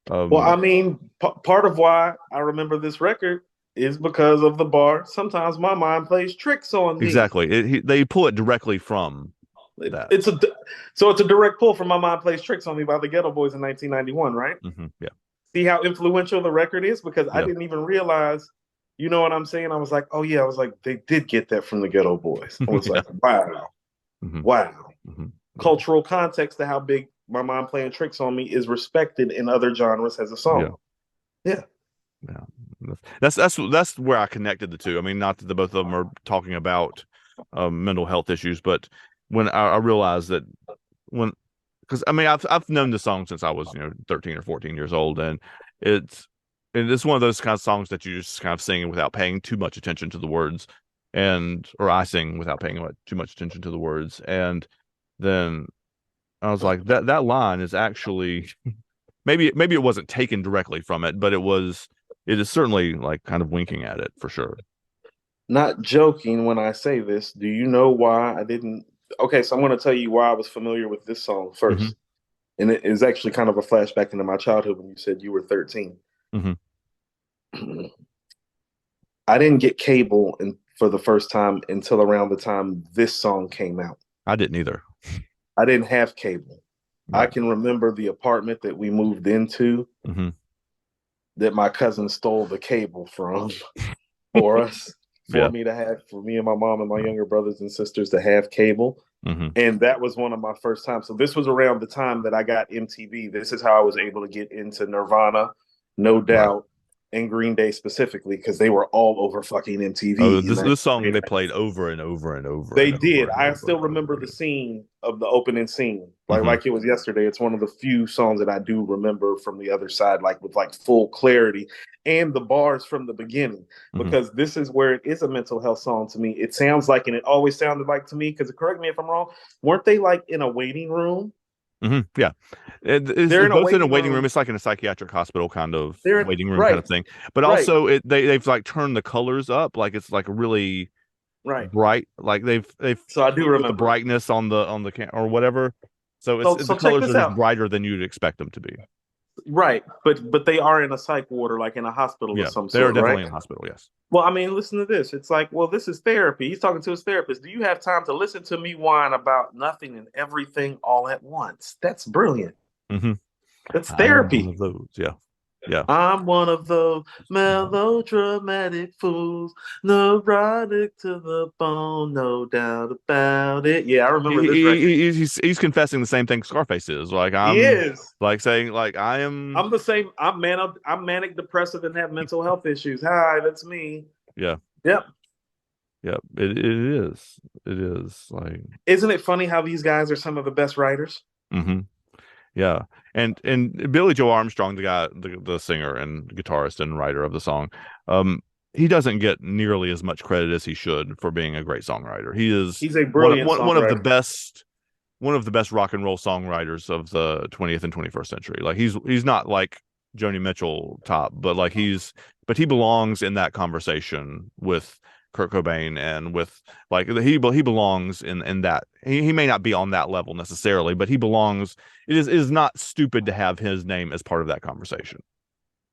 well, I mean, part of why I remember this record is because of the bar. Sometimes my mind plays tricks on me. Exactly. They pull it directly from that. It's a direct pull from My Mind Plays Tricks on Me by the Geto Boys in 1991, right? Yeah. See how influential the record is? Because I didn't even realize, you know what I'm saying? I was like, oh yeah, I was like, they did get that from the Geto Boys. I was like, wow. Wow. Cultural context to how big My Mind Playing Tricks on Me is respected in other genres as a song. Yeah. That's where I connected the two. I mean, not that the both of them are talking about mental health issues, but when I realized that because I mean I've known the song since I was 13 or 14 years old, and it's one of those kind of songs that you just kind of sing without paying too much attention to the words, or I sing without paying too much attention to the words, and then I was like that line is actually maybe it wasn't taken directly from it, but it is certainly like kind of winking at it for sure. Not joking when I say this. Do you know why I didn't? Okay, so I'm going to tell you why I was familiar with this song first. And it is actually kind of a flashback into my childhood when you said you were 13. I didn't get cable for the first time until around the time this song came out. I didn't either. I didn't have cable. Right. I can remember the apartment that we moved into that my cousin stole the cable from for us. For me and my mom and my younger brothers and sisters to have cable. And that was one of my first times. So this was around the time that I got MTV. This is how I was able to get into Nirvana, No Doubt, and Green Day specifically, because they were all over fucking MTV. Oh, this song they played over and over and over. They did. I still remember the scene of the opening scene, like it was yesterday. It's one of the few songs that I do remember from the other side, like with like full clarity, and the bars from the beginning, because this is where it is a mental health song to me. It sounds like, and it always sounded like to me, because correct me if I'm wrong, weren't they like in a waiting room? Yeah, they're both in a waiting room. It's like in a psychiatric hospital kind of waiting room kind of thing. But also, they've like turned the colors up, like it's like really bright. Like they've so I do remember the brightness on the or whatever. So the colors are just brighter than you'd expect them to be. Right, but they are in a psych ward or like in a hospital of some sort. They're definitely in a hospital. Yes. Well, I mean, listen to this. It's like, well, this is therapy. He's talking to his therapist. Do you have time to listen to me whine about nothing and everything all at once? That's brilliant. That's therapy. One of those, Yeah. I'm one of those melodramatic fools, neurotic to the bone, no doubt about it. Yeah, I remember this record. He's confessing the same thing Scarface is. Like He I'm is. like saying like I am. I'm the same. I'm manic depressive and have mental health issues. Hi, that's me. Yeah. Yep. Yeah. It is. It is like. Isn't it funny how these guys are some of the best writers? Mm-hmm. Yeah, and Billy Joe Armstrong, the guy, the singer and guitarist and writer of the song, he doesn't get nearly as much credit as he should for being a great songwriter. He is He's a brilliant one of the songwriter. best rock and roll songwriters of the 20th and 21st century. Like he's not like Joni Mitchell top, but like but he belongs in that conversation with Kurt Cobain and with like he belongs in that. He may not be on that level necessarily, but he belongs. It is not stupid to have his name as part of that conversation.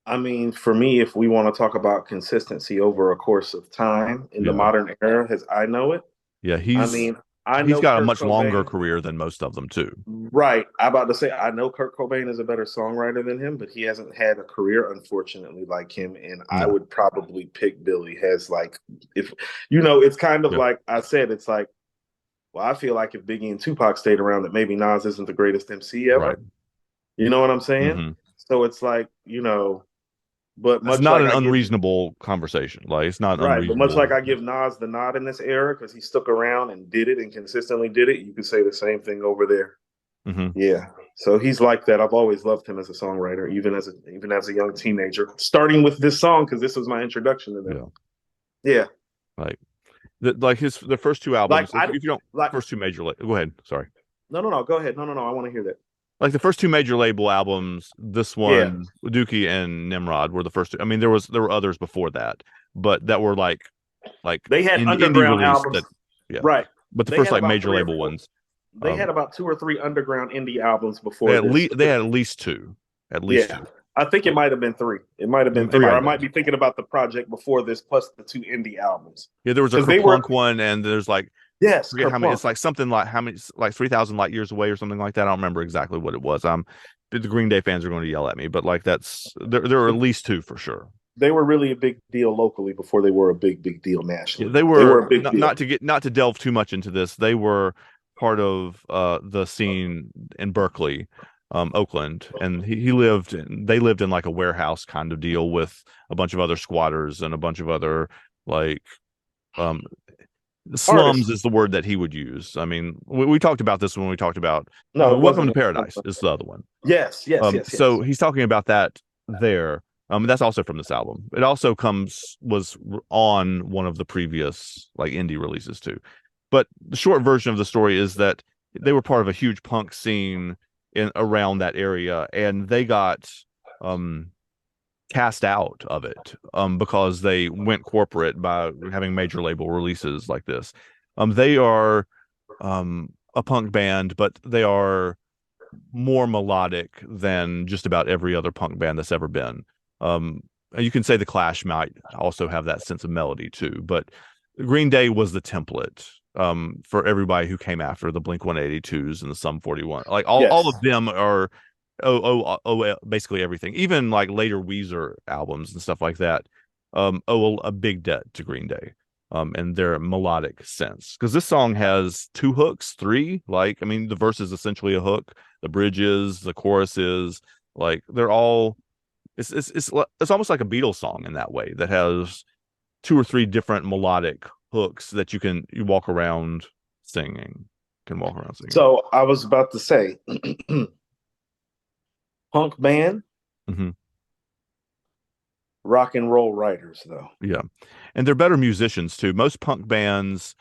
I mean, for me, if we want to talk about consistency over a course of time in the Yeah. modern era, as I know it, Yeah, I mean, I he's know got a Kurt much longer Cobain. career than most of them too. Right. I'm about to say, I know Kurt Cobain is a better songwriter than him, but he hasn't had a career, unfortunately, like him. And I No. would probably pick Billy as like, if, it's kind of Yeah. like I said, it's like, well, I feel like if Biggie and Tupac stayed around, that maybe Nas isn't the greatest MC ever. Right. You know what I'm saying? Mm-hmm. So it's like, but It's much not like an I give unreasonable conversation. Like it's not right, but much like unreasonable. I give Nas the nod in this era because he stuck around and did it and consistently did it, you could say the same thing over there. Mm-hmm. Yeah. So he's like that. I've always loved him as a songwriter, even as a young teenager. Starting with this song because this was my introduction to them. Yeah. Like the first two albums. If you don't first two major. Go ahead. Sorry. No. Go ahead. No. I want to hear that. Like the first two major label albums, this one, Yeah. Dookie and Nimrod were the first two. I mean, there were others before that, but that were like they had indie underground release albums. yeah. Right. But the They first had like about major 3 or label 4 ones. They had about 2 or 3 underground indie albums They before had this. they had at least two. At least Yeah. two. I think it might have been 3. It might have been 3, might or I have might been. be thinking about the project before this plus the 2 indie albums. Yeah, there was a 'Cause they Kerplunk were one, and there's like yes, forget how many. Kerplunk. It's like something like how many, like 3,000 light years away or something like that. I don't remember exactly what it was. The Green Day fans are going to yell at me, but like that's there are at least two for sure. They were really a big deal locally before they were a big deal nationally. Yeah, they were a big deal. Not to delve too much into this. They were part of the scene in Berkeley, Oakland, and they lived in like a warehouse kind of deal with a bunch of other squatters and a bunch of other like slums Artists. is the word that he would use. I mean, we talked about this when we talked about Welcome to Paradise is the other one. Yes. So he's talking about that there. That's also from this album. It also was on one of the previous like indie releases too. But the short version of the story is that they were part of a huge punk scene around that area, and they got cast out of it because they went corporate by having major label releases like this. They are a punk band, but they are more melodic than just about every other punk band that's ever been. You can say the Clash might also have that sense of melody too, but Green Day was the template for everybody who came after the Blink-182s and the Sum 41. Like all of them are basically everything. Even like later Weezer albums and stuff like that owe a big debt to Green Day. And their melodic sense, because this song has 2 hooks, 3. Like, I mean, the verse is essentially a hook, the bridges, the chorus is like they're all. It's almost like a Beatles song in that way that has 2 or 3 different melodic hooks that you walk around singing. So I was about to say, punk band. Mm-hmm. Rock and roll writers, though. Yeah, and they're better musicians too. Most punk bands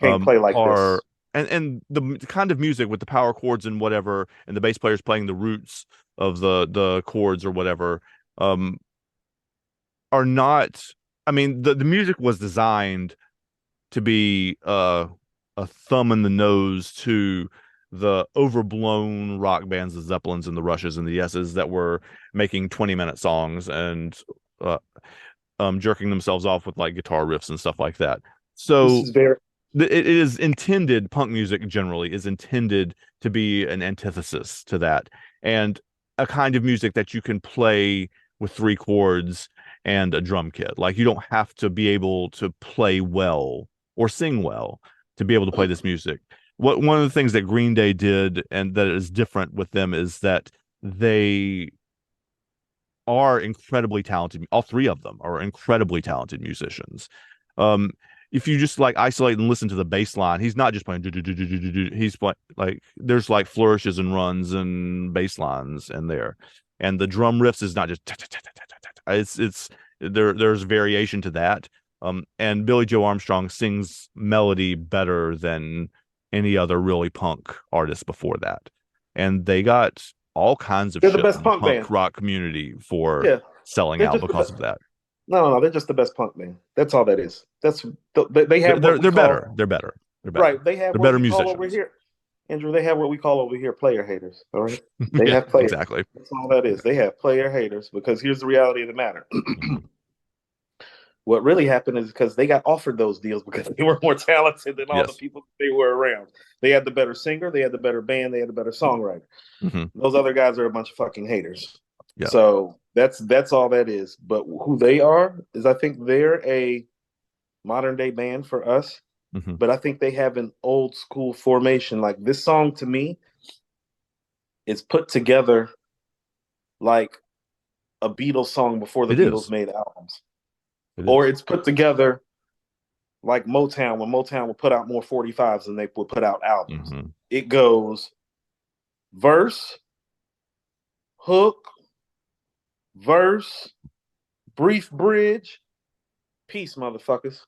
can't play like this. And the kind of music with the power chords and whatever, and the bass players playing the roots of the chords or whatever, are not. I mean, the music was designed to be a thumb in the nose to the overblown rock bands, the Zeppelins and the Rushes and the Yeses that were making 20-minute songs and jerking themselves off with like guitar riffs and stuff like that. So it is intended, punk music generally is intended to be an antithesis to that, and a kind of music that you can play with 3 chords and a drum kit. Like, you don't have to be able to play well or sing well to be able to play this music. One of the things that Green Day did, and that is different with them, is that they are incredibly talented. All 3 of them are incredibly talented musicians. If you just like isolate and listen to the bass line, he's not just playing. He's playing, like, there's like flourishes and runs and bass lines in there, and the drum riffs is not just. It's there's variation to that. And Billy Joe Armstrong sings melody better than any other really punk artist before that, and they got all kinds of They're the shit best from the punk punk band. rock community for Yeah, selling they're out just the because best. of that. No, they're just the best punk band. That's all that is. They have what we They're call better. They're better. They're better. right. They have They're what better we call over musicians. here, Andrew. They have what we call over here player haters. All right, they Yeah, have players. exactly. That's all that is. They have player haters because here's the reality of the matter. What really happened is because they got offered those deals because they were more talented than all the Yes. people they were around. They had the better singer, they had the better band, they had the better songwriter. Mm-hmm. Those other guys are a bunch of fucking haters. Yeah. So that's all that is. But who they are is, I think they're a modern day band for us. Mm-hmm. But I think they have an old school formation. Like, this song to me is put together like a Beatles song before the It Beatles is. made albums. It Or is. it's put together like Motown, when Motown would put out more 45s than they would put out albums. Mm-hmm. It goes verse, hook, verse, brief bridge, peace, motherfuckers.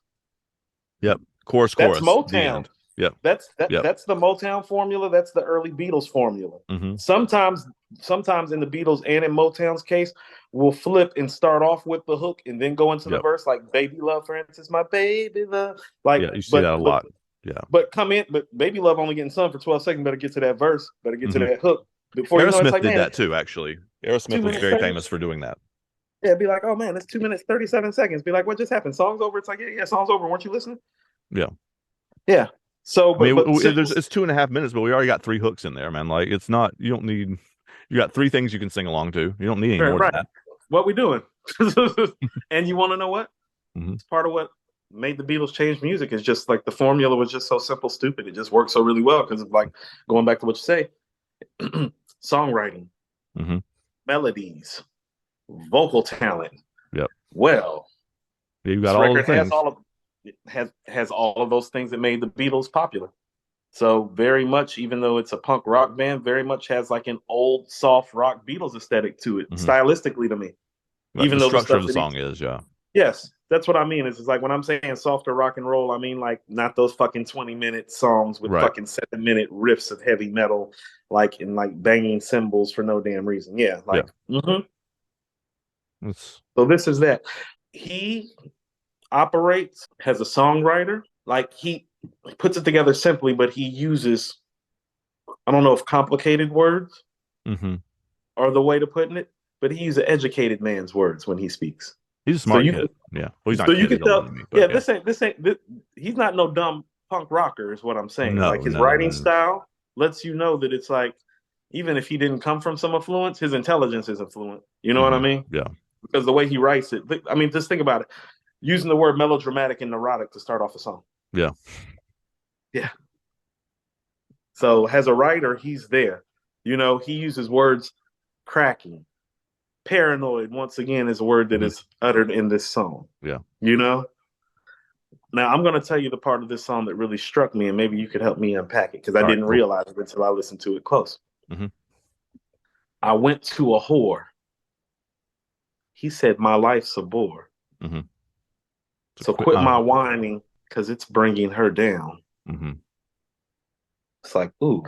Yep. Chorus, That's chorus. The Motown. end. Yep. That's Yep. that's the Motown formula. That's the early Beatles formula. Mm-hmm. Sometimes in the Beatles and in Motown's case, we'll flip and start off with the hook and then go into the Yep. verse, like "Baby Love," for instance, "My baby love." Like, Yeah, you see that a lot. Yeah. But come in, but "Baby Love" only getting sung for 12 seconds. Better get to that verse. Better get to that hook before you know it's Aerosmith like, did man, that too, actually. Aerosmith was very famous for doing that. Yeah, be like, oh man, it's 2 minutes 37 seconds. Be like, what just happened? Song's over. It's like, yeah, song's over. Weren't you listening? Yeah. Yeah. So, I mean, it's 2.5 minutes, but we already got 3 hooks in there, man. Like, it's not. You don't need. You got 3 things you can sing along to. You don't need any more than that. What we doing? And you want to know what? Mm-hmm. It's part of what made the Beatles change music. Is just like the formula was just so simple, stupid. It just worked so really well because of, like, going back to what you say, songwriting, melodies, vocal talent. Yep. Well, you got all the things. Has all of those things that made the Beatles popular. So very much, even though it's a punk rock band, very much has like an old soft rock Beatles aesthetic to it, stylistically to me. But even the though structure of the song is, yeah. Yes, that's what I mean. It's like when I'm saying softer rock and roll, I mean like not those fucking 20-minute songs with fucking 7-minute riffs of heavy metal, like, and like banging cymbals for no damn reason. Yeah, like So this is that. He operates as a songwriter. Like, he puts it together simply, but he uses, I don't know if complicated words are the way to putting it, but he uses educated man's words when he speaks. He's a smart kid. Yeah. Well, he's not so you can tell. This ain't. He's not no dumb punk rocker, is what I'm saying. No, like, his writing style lets you know that it's like, even if he didn't come from some affluence, his intelligence is affluent. You know what I mean? Yeah. Because the way he writes it, I mean, just think about it. Using the word melodramatic and neurotic to start off a song. Yeah. Yeah. So as a writer, he's there. You know, he uses words cracking. Paranoid, once again, is a word that is uttered in this song. Yeah. You know? Now, I'm going to tell you the part of this song that really struck me, and maybe you could help me unpack it, because I didn't realize it until I listened to it close. I went to a whore. He said, my life's a bore. So quit my whining, because it's bringing her down. It's like, ooh.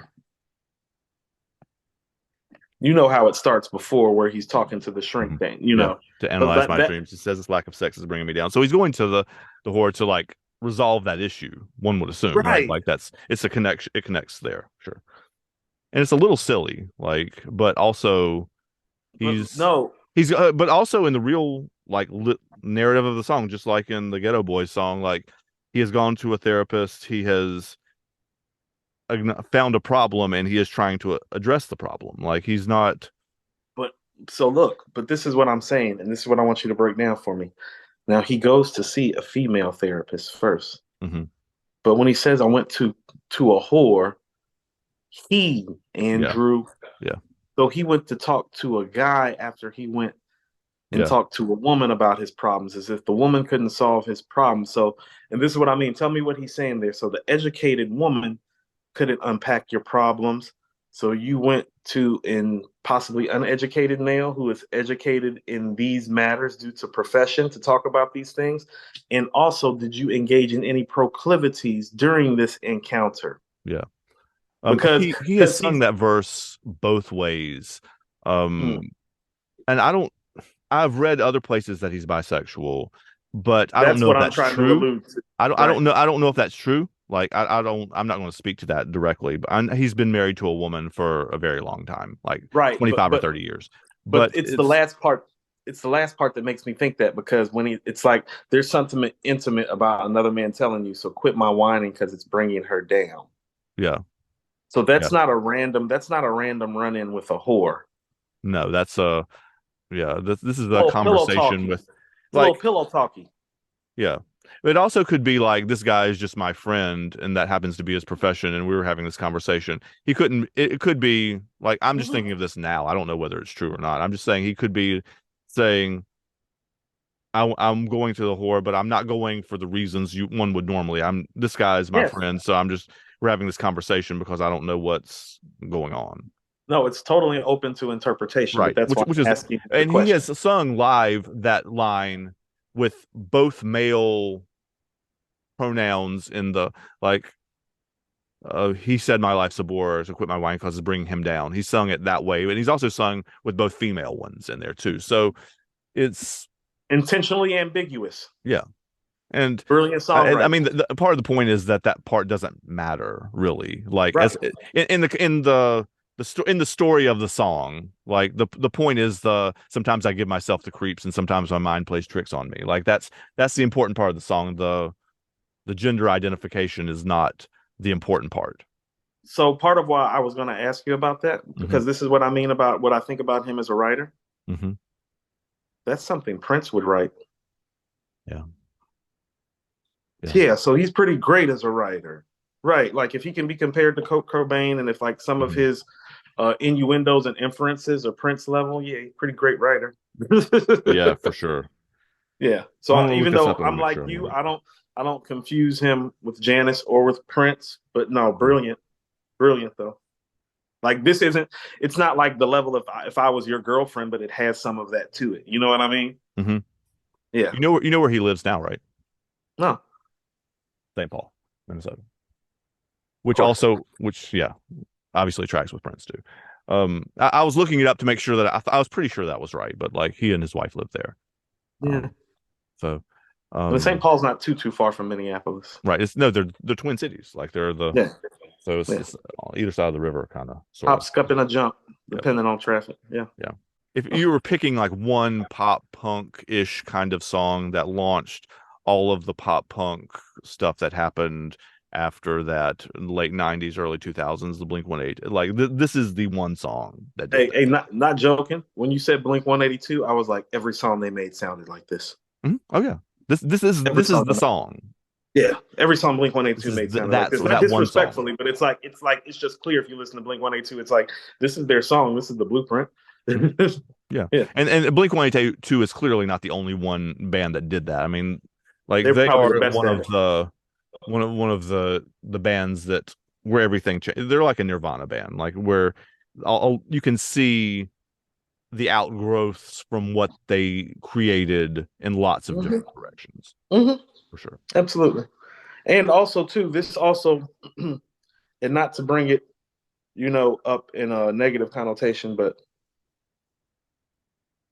You know how it starts before, where he's talking to the shrink thing, you know. To analyze my dreams. He says this lack of sex is bringing me down. So he's going to the whore to, like, resolve that issue, one would assume. Right? Like, it's a connection. It connects there, sure. And it's a little silly, like, but also but also in the real, like, narrative of the song, just like in the Geto Boys song, like, he has gone to a therapist, he has found a problem, and he is trying to address the problem. Like, he's not. But So look, but this is what I'm saying, and this is what I want you to break down for me. Now he goes to see a female therapist first, Hmm. but when he says I went to a whore, he Yeah. Andrew, Yeah. so he went to talk to a guy after he went and Yeah. talked to a woman about his problems, as if the woman couldn't solve his problems. So, and this is what I mean. Tell me what he's saying there. So the educated woman couldn't unpack your problems. So you went to an possibly uneducated male who is educated in these matters due to profession to talk about these things. And also, did you engage in any proclivities during this encounter? Yeah. Because He has because sung he's that verse both ways. hmm, And I've read other places that he's bisexual, but I don't that's know if what I'm that's trying to true. allude to. I Right. don't know if that's true. Like I'm not going to speak to that directly, but he's been married to a woman for a very long time, like Right. 25 or 30 years. But But it's the it's last part. It's the last part that makes me think that, because it's like there's something intimate about another man telling you, so quit my whining because it's bringing her down. yeah. So Yeah. that's not a random run in with a whore. No, that's yeah, this is A a little pillow conversation talky. with It's a little like pillow talky. yeah. It also could be like this guy is just my friend and that happens to be his profession and we were having this conversation. He couldn't it could be like I'm just Mhm. thinking of this now. I don't know whether it's true or not. I'm just saying he could be saying I'm going to the whore, but I'm not going for the reasons one would normally. This guy is my Yes. friend, so we're having this conversation because I don't know what's going on. No, it's totally open to interpretation, but Right. that's why Which I'm is asking the and he question. has sung live that line with both male pronouns in the like he said my life's a bore, so quit my wine because it's bringing him down. He sung it that way, and he's also sung with both female ones in there too. So it's Intentionally ambiguous. yeah. And Brilliant I songwriting. mean, the part of the point is that that part doesn't matter really. Like as Right. in the story of the song, like the point is sometimes I give myself the creeps and sometimes my mind plays tricks on me. Like that's the important part of the song. The gender identification is not the important part. So part of why I was going to ask you about that, Hmm. because this is what I mean about what I think about him as a writer. Hmm. That's something Prince would write. Yeah. Yeah. Yeah, so he's pretty great as a writer. Right. Like if he can be compared to Kurt Cobain, and if like some of Hmm. his innuendos and inferences are Prince level, yeah, he's a pretty great writer. Yeah, for sure. Yeah. So I'm gonna look even this though up and I'm make like sure. you, I don't confuse him with Janis or with Prince, but no, Mhm. brilliant. Brilliant though. Like this isn't it's not like the level of if I was your girlfriend, but it has some of that to it. You know what I mean? Hmm. Yeah. You know where he lives now, right? No, of St. Paul, Minnesota. course. Which yeah, obviously tracks with Prince too. I was looking it up to make sure that I was pretty sure that was right, but like he and his wife lived there. Yeah. So, And St. Paul's not too far from Minneapolis. right. It's no, they're twin cities. Like they're Yeah. so Yeah. it's on either side of the river, kind of, sort Hop, of. skip, and a jump, Yep. depending on traffic. Yeah. Yeah. If you were picking like one pop punk ish kind of song that launched all of the pop punk stuff that happened after that late 90s, early 2000s, the Blink 182, like this is the one song that did Hey, that. not joking. When you said Blink 182, I was like, every song they made sounded like this. Mhm. Oh yeah. Every This is song. the song. Yeah, every song Blink This 182 is made sounded like that's this. Not that one song. disrespectfully, but it's just clear if you listen to Blink 182, it's like this is their song. This is the blueprint. Mhm. Yeah. Yeah, And Blink 182 is clearly not the only one band that did that. I mean, like they're they probably are the best at it. one of the bands that where everything changed. They're like a Nirvana band, like where you can see the outgrowths from what they created in lots of Hmm. different directions, Hmm. for sure. Absolutely. And also too, this also, and not to bring it, up in a negative connotation, but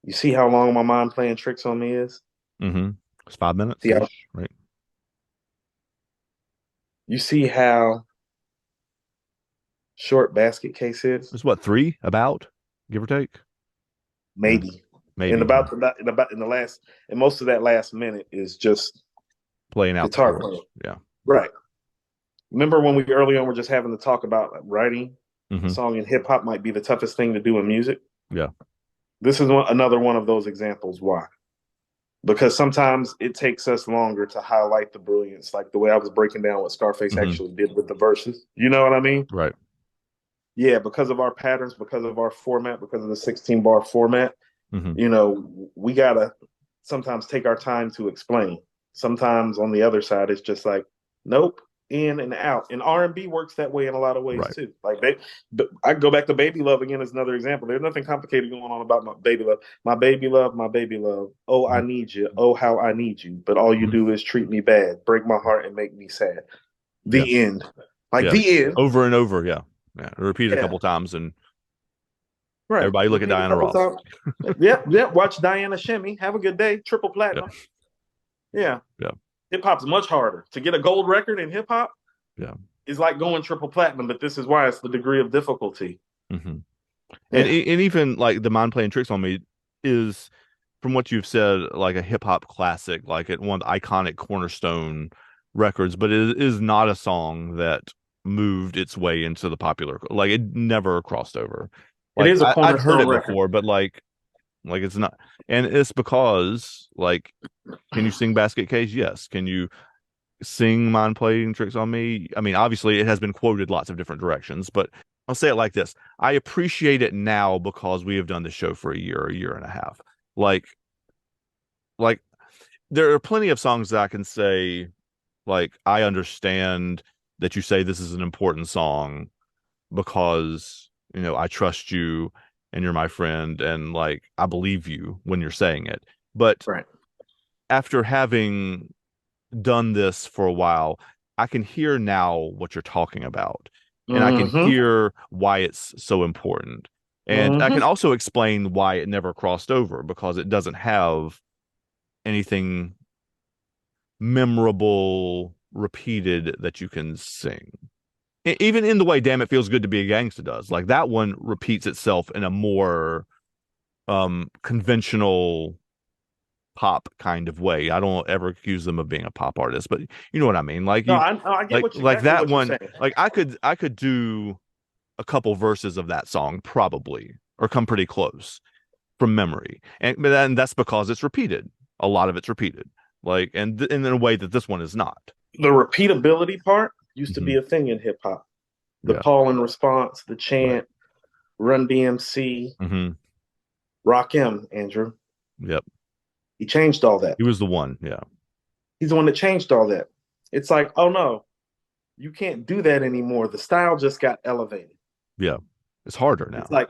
you see how long my mind playing tricks on me is. Mm-hmm. It's 5 minutes See how ish, right? you see how short basket case is. It's what, three about, give or take? Yeah, Maybe. And maybe. Yeah. about in the last and most of that last minute is just Playing out the guitar chords. playing. Yeah. Right. Remember when we early on were just having to talk about like, writing a Mm-hmm. song in hip hop might be the toughest thing to do in music? Yeah. This is another one of those examples. Why? Because sometimes it takes us longer to highlight the brilliance, like the way I was breaking down what Scarface actually did with the verses. You know what I mean? Right. Yeah, because of our patterns, because of our format, because of the 16 bar format, Mm-hmm. we gotta sometimes take our time to explain. Sometimes on the other side, it's just like, nope, in and out. And R&B works that way in a lot of ways Right. too. Like I go back to Baby Love again as another example. There's nothing complicated going on about my baby love. My baby love, my baby love. Oh, I need you. Oh, how I need you. But all you Mm-hmm. do is treat me bad, break my heart, and make me sad. Yeah. The end. Like Yeah. the end. Over and over. Yeah. Yeah. Repeat it a Yeah. couple times and Right. everybody look at Repeat a Diana couple Ross. times. Yep. Yep. Watch Diana Shimmy. Have a good day. Triple Yeah. platinum. Yeah. Yeah. Hip hop's much harder. To get a gold record in hip hop Yeah. is like going triple platinum, but this is why it's the degree of difficulty. Mm-hmm. Yeah. And even like the Mind Playing Tricks on Me is, from what you've said, like a hip hop classic, like it one of the iconic cornerstone records, but it is not a song that moved its way into the popular. Like it never crossed over. It Like is a I'd heard cornerstone it record. before, but like it's not, and it's because like, can you sing Basket Case? Yes. Can you sing Mind Playing Tricks on Me? I mean, obviously it has been quoted lots of different directions, but I'll say it like this. I appreciate it now because we have done the show for a year and a half. Like, like there are plenty of songs that I can say, like, I understand that you say this is an important song because, I trust you and you're my friend and like I believe you when you're saying it. But Right. after having done this for a while, I can hear now what you're talking about. And I can Mm-hmm. hear why it's so important. And I can Mm-hmm. also explain why it never crossed over because it doesn't have anything memorable repeated that you can sing. Even in the way Damn It Feels Good to Be a Gangsta does. Like that one repeats itself in a more conventional pop kind of way. I don't ever accuse them of being a pop artist, but you know what I mean. Like No, you I get like exactly that what you're one, saying. like I could do a couple verses of that song probably or come pretty close from memory. But then that's because it's repeated. A lot of it's repeated. Like and in a way that this one is not. The repeatability part used to Mm-hmm. be a thing in hip hop. The Yeah. call and response, the Right. chant, Run DMC, Mm-hmm. Rock M, Andrew. Yep. He changed all that. He was the one. Yeah. He's the one that changed all that. It's like, oh no, you can't do that anymore. The style just got elevated. Yeah. It's harder now. It's like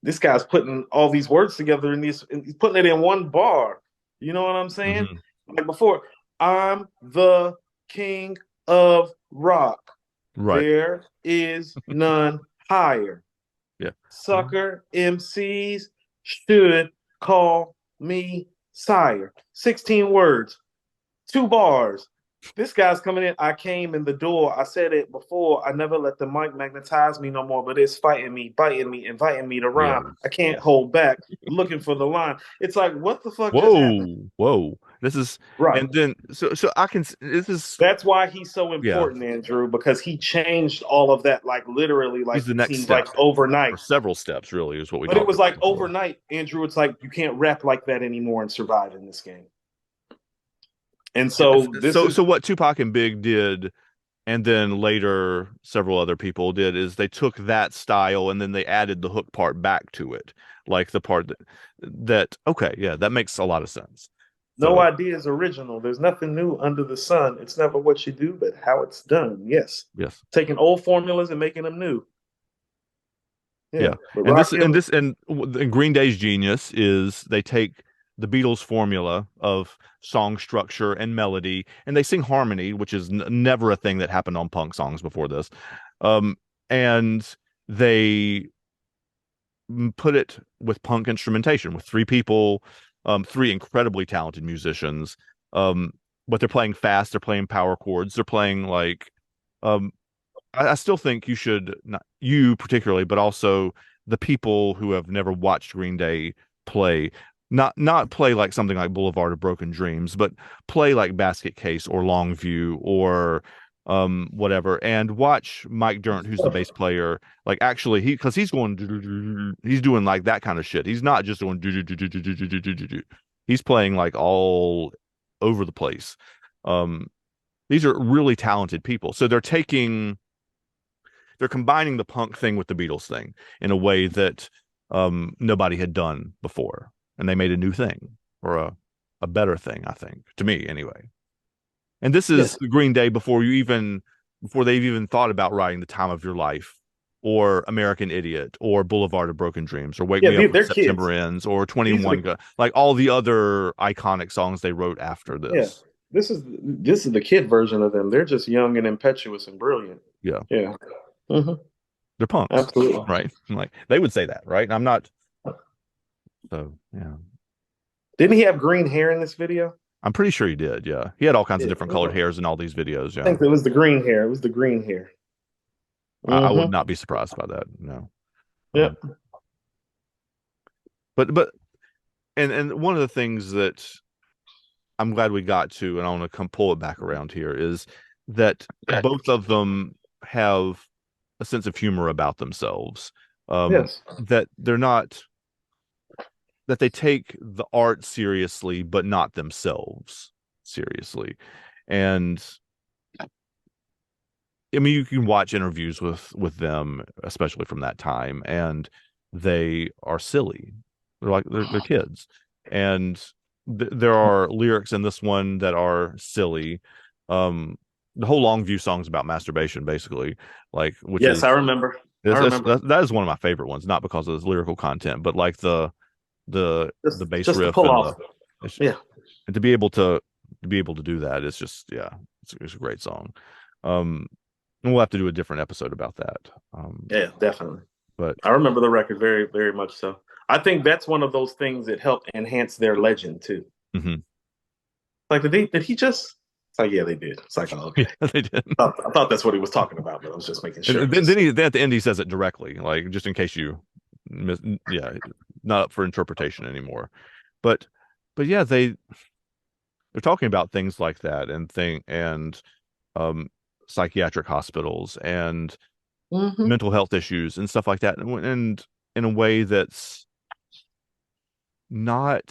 this guy's putting all these words together and he's putting it in one bar. You know what I'm saying? Mm-hmm. Like before, I'm the king of rock. Right. There is none higher. Yeah. Sucker MCs should call me sire. 16 words, 2 bars. This guy's coming in. I came in the door. I said it before. I never let the mic magnetize me no more, but it's fighting me, biting me, inviting me to rhyme. Yeah. I can't hold back, looking for the line. It's like, what the fuck just happened? Whoa. This is Right. and then so I can this is That's why he's so yeah. important, Andrew, because he changed all of that, like literally, like He's the it next seems step. like overnight. Or several steps, really, is what we But it talked was about like before. overnight, Andrew. It's like you can't rap like that anymore and survive in this game. And so this is So what Tupac and Big did, and then later several other people did, is they took that style and then they added the hook part back to it, like the part that okay, yeah, that makes a lot of sense. no So idea is original. There's nothing new under the sun. It's never what you do, but how it's done. Yes, yes, taking old formulas and making them new. yeah, But and Rakim, Green Day's genius is they take the Beatles formula of song structure and melody, and they sing harmony, which is never a thing that happened on punk songs before this. And they put it with punk instrumentation with three people, three incredibly talented musicians. But they're playing fast, they're playing power chords, they're playing like, um, I still think you should, not you particularly, but also the people who have never watched Green Day play, not play like something like Boulevard of Broken Dreams, but play like Basket Case or Longview or whatever, and watch Mike Dirnt, who's the bass player, like actually because he's going, he's doing like that kind of shit. He's not just doing, he's playing like all over the place. These are really talented people, so they're combining the punk thing with the Beatles thing in a way that nobody had done before, and they made a new thing, or a better thing, I think, to me anyway. And this is Green Day before they've even thought about writing The Time of Your Life, or American Idiot, or Boulevard of Broken Dreams, or Wake Me Up When September Ends, or 21 Gun, like all the other iconic songs they wrote after this. Yeah. This is the kid version of them. They're just young and impetuous and brilliant. Yeah. Yeah. Mm-hmm. They're punks. Absolutely. Right? Like they would say that, right? I'm not. So, yeah. Didn't he have green hair in this video? I'm pretty sure he did. Yeah. He had all kinds of different colored hairs in all these videos. Yeah. I think it was the green hair. It was the green hair. I would not be surprised by that. No. Yeah. But and one of the things that I'm glad we got to, and I want to pull it back around here, is that both of them have a sense of humor about themselves. Yes. That they're not, that they take the art seriously, but not themselves seriously. And I mean, you can watch interviews with them, especially from that time, and they are silly. They're like they're kids, and there are lyrics in this one that are silly. The whole Longview song's about masturbation, basically. Like, which yes, is, I remember. that is one of my favorite ones, not because of its lyrical content, but like the bass just riff pull and off. Yeah, and to be able to do that is just, yeah, it's a great song. And we'll have to do a different episode about that. Yeah, definitely. But I remember the record very, very much so. I think that's one of those things that helped enhance their legend too. Mm-hmm. Like, did he just? It's like, yeah, they did. It's like, oh, okay, yeah, they did. I thought that's what he was talking about, but I was just making sure. And then at the end he says it directly, like just in case you yeah, not up for interpretation anymore. But yeah, they're talking about things like that, and psychiatric hospitals and mental health issues and stuff like that, and in a way that's not,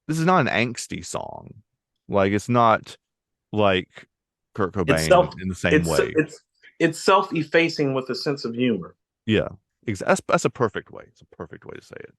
this is not an angsty song. Like, it's not like Kurt Cobain in the same way. It's self-effacing with a sense of humor. Yeah, that's a perfect way. It's a perfect way to say it.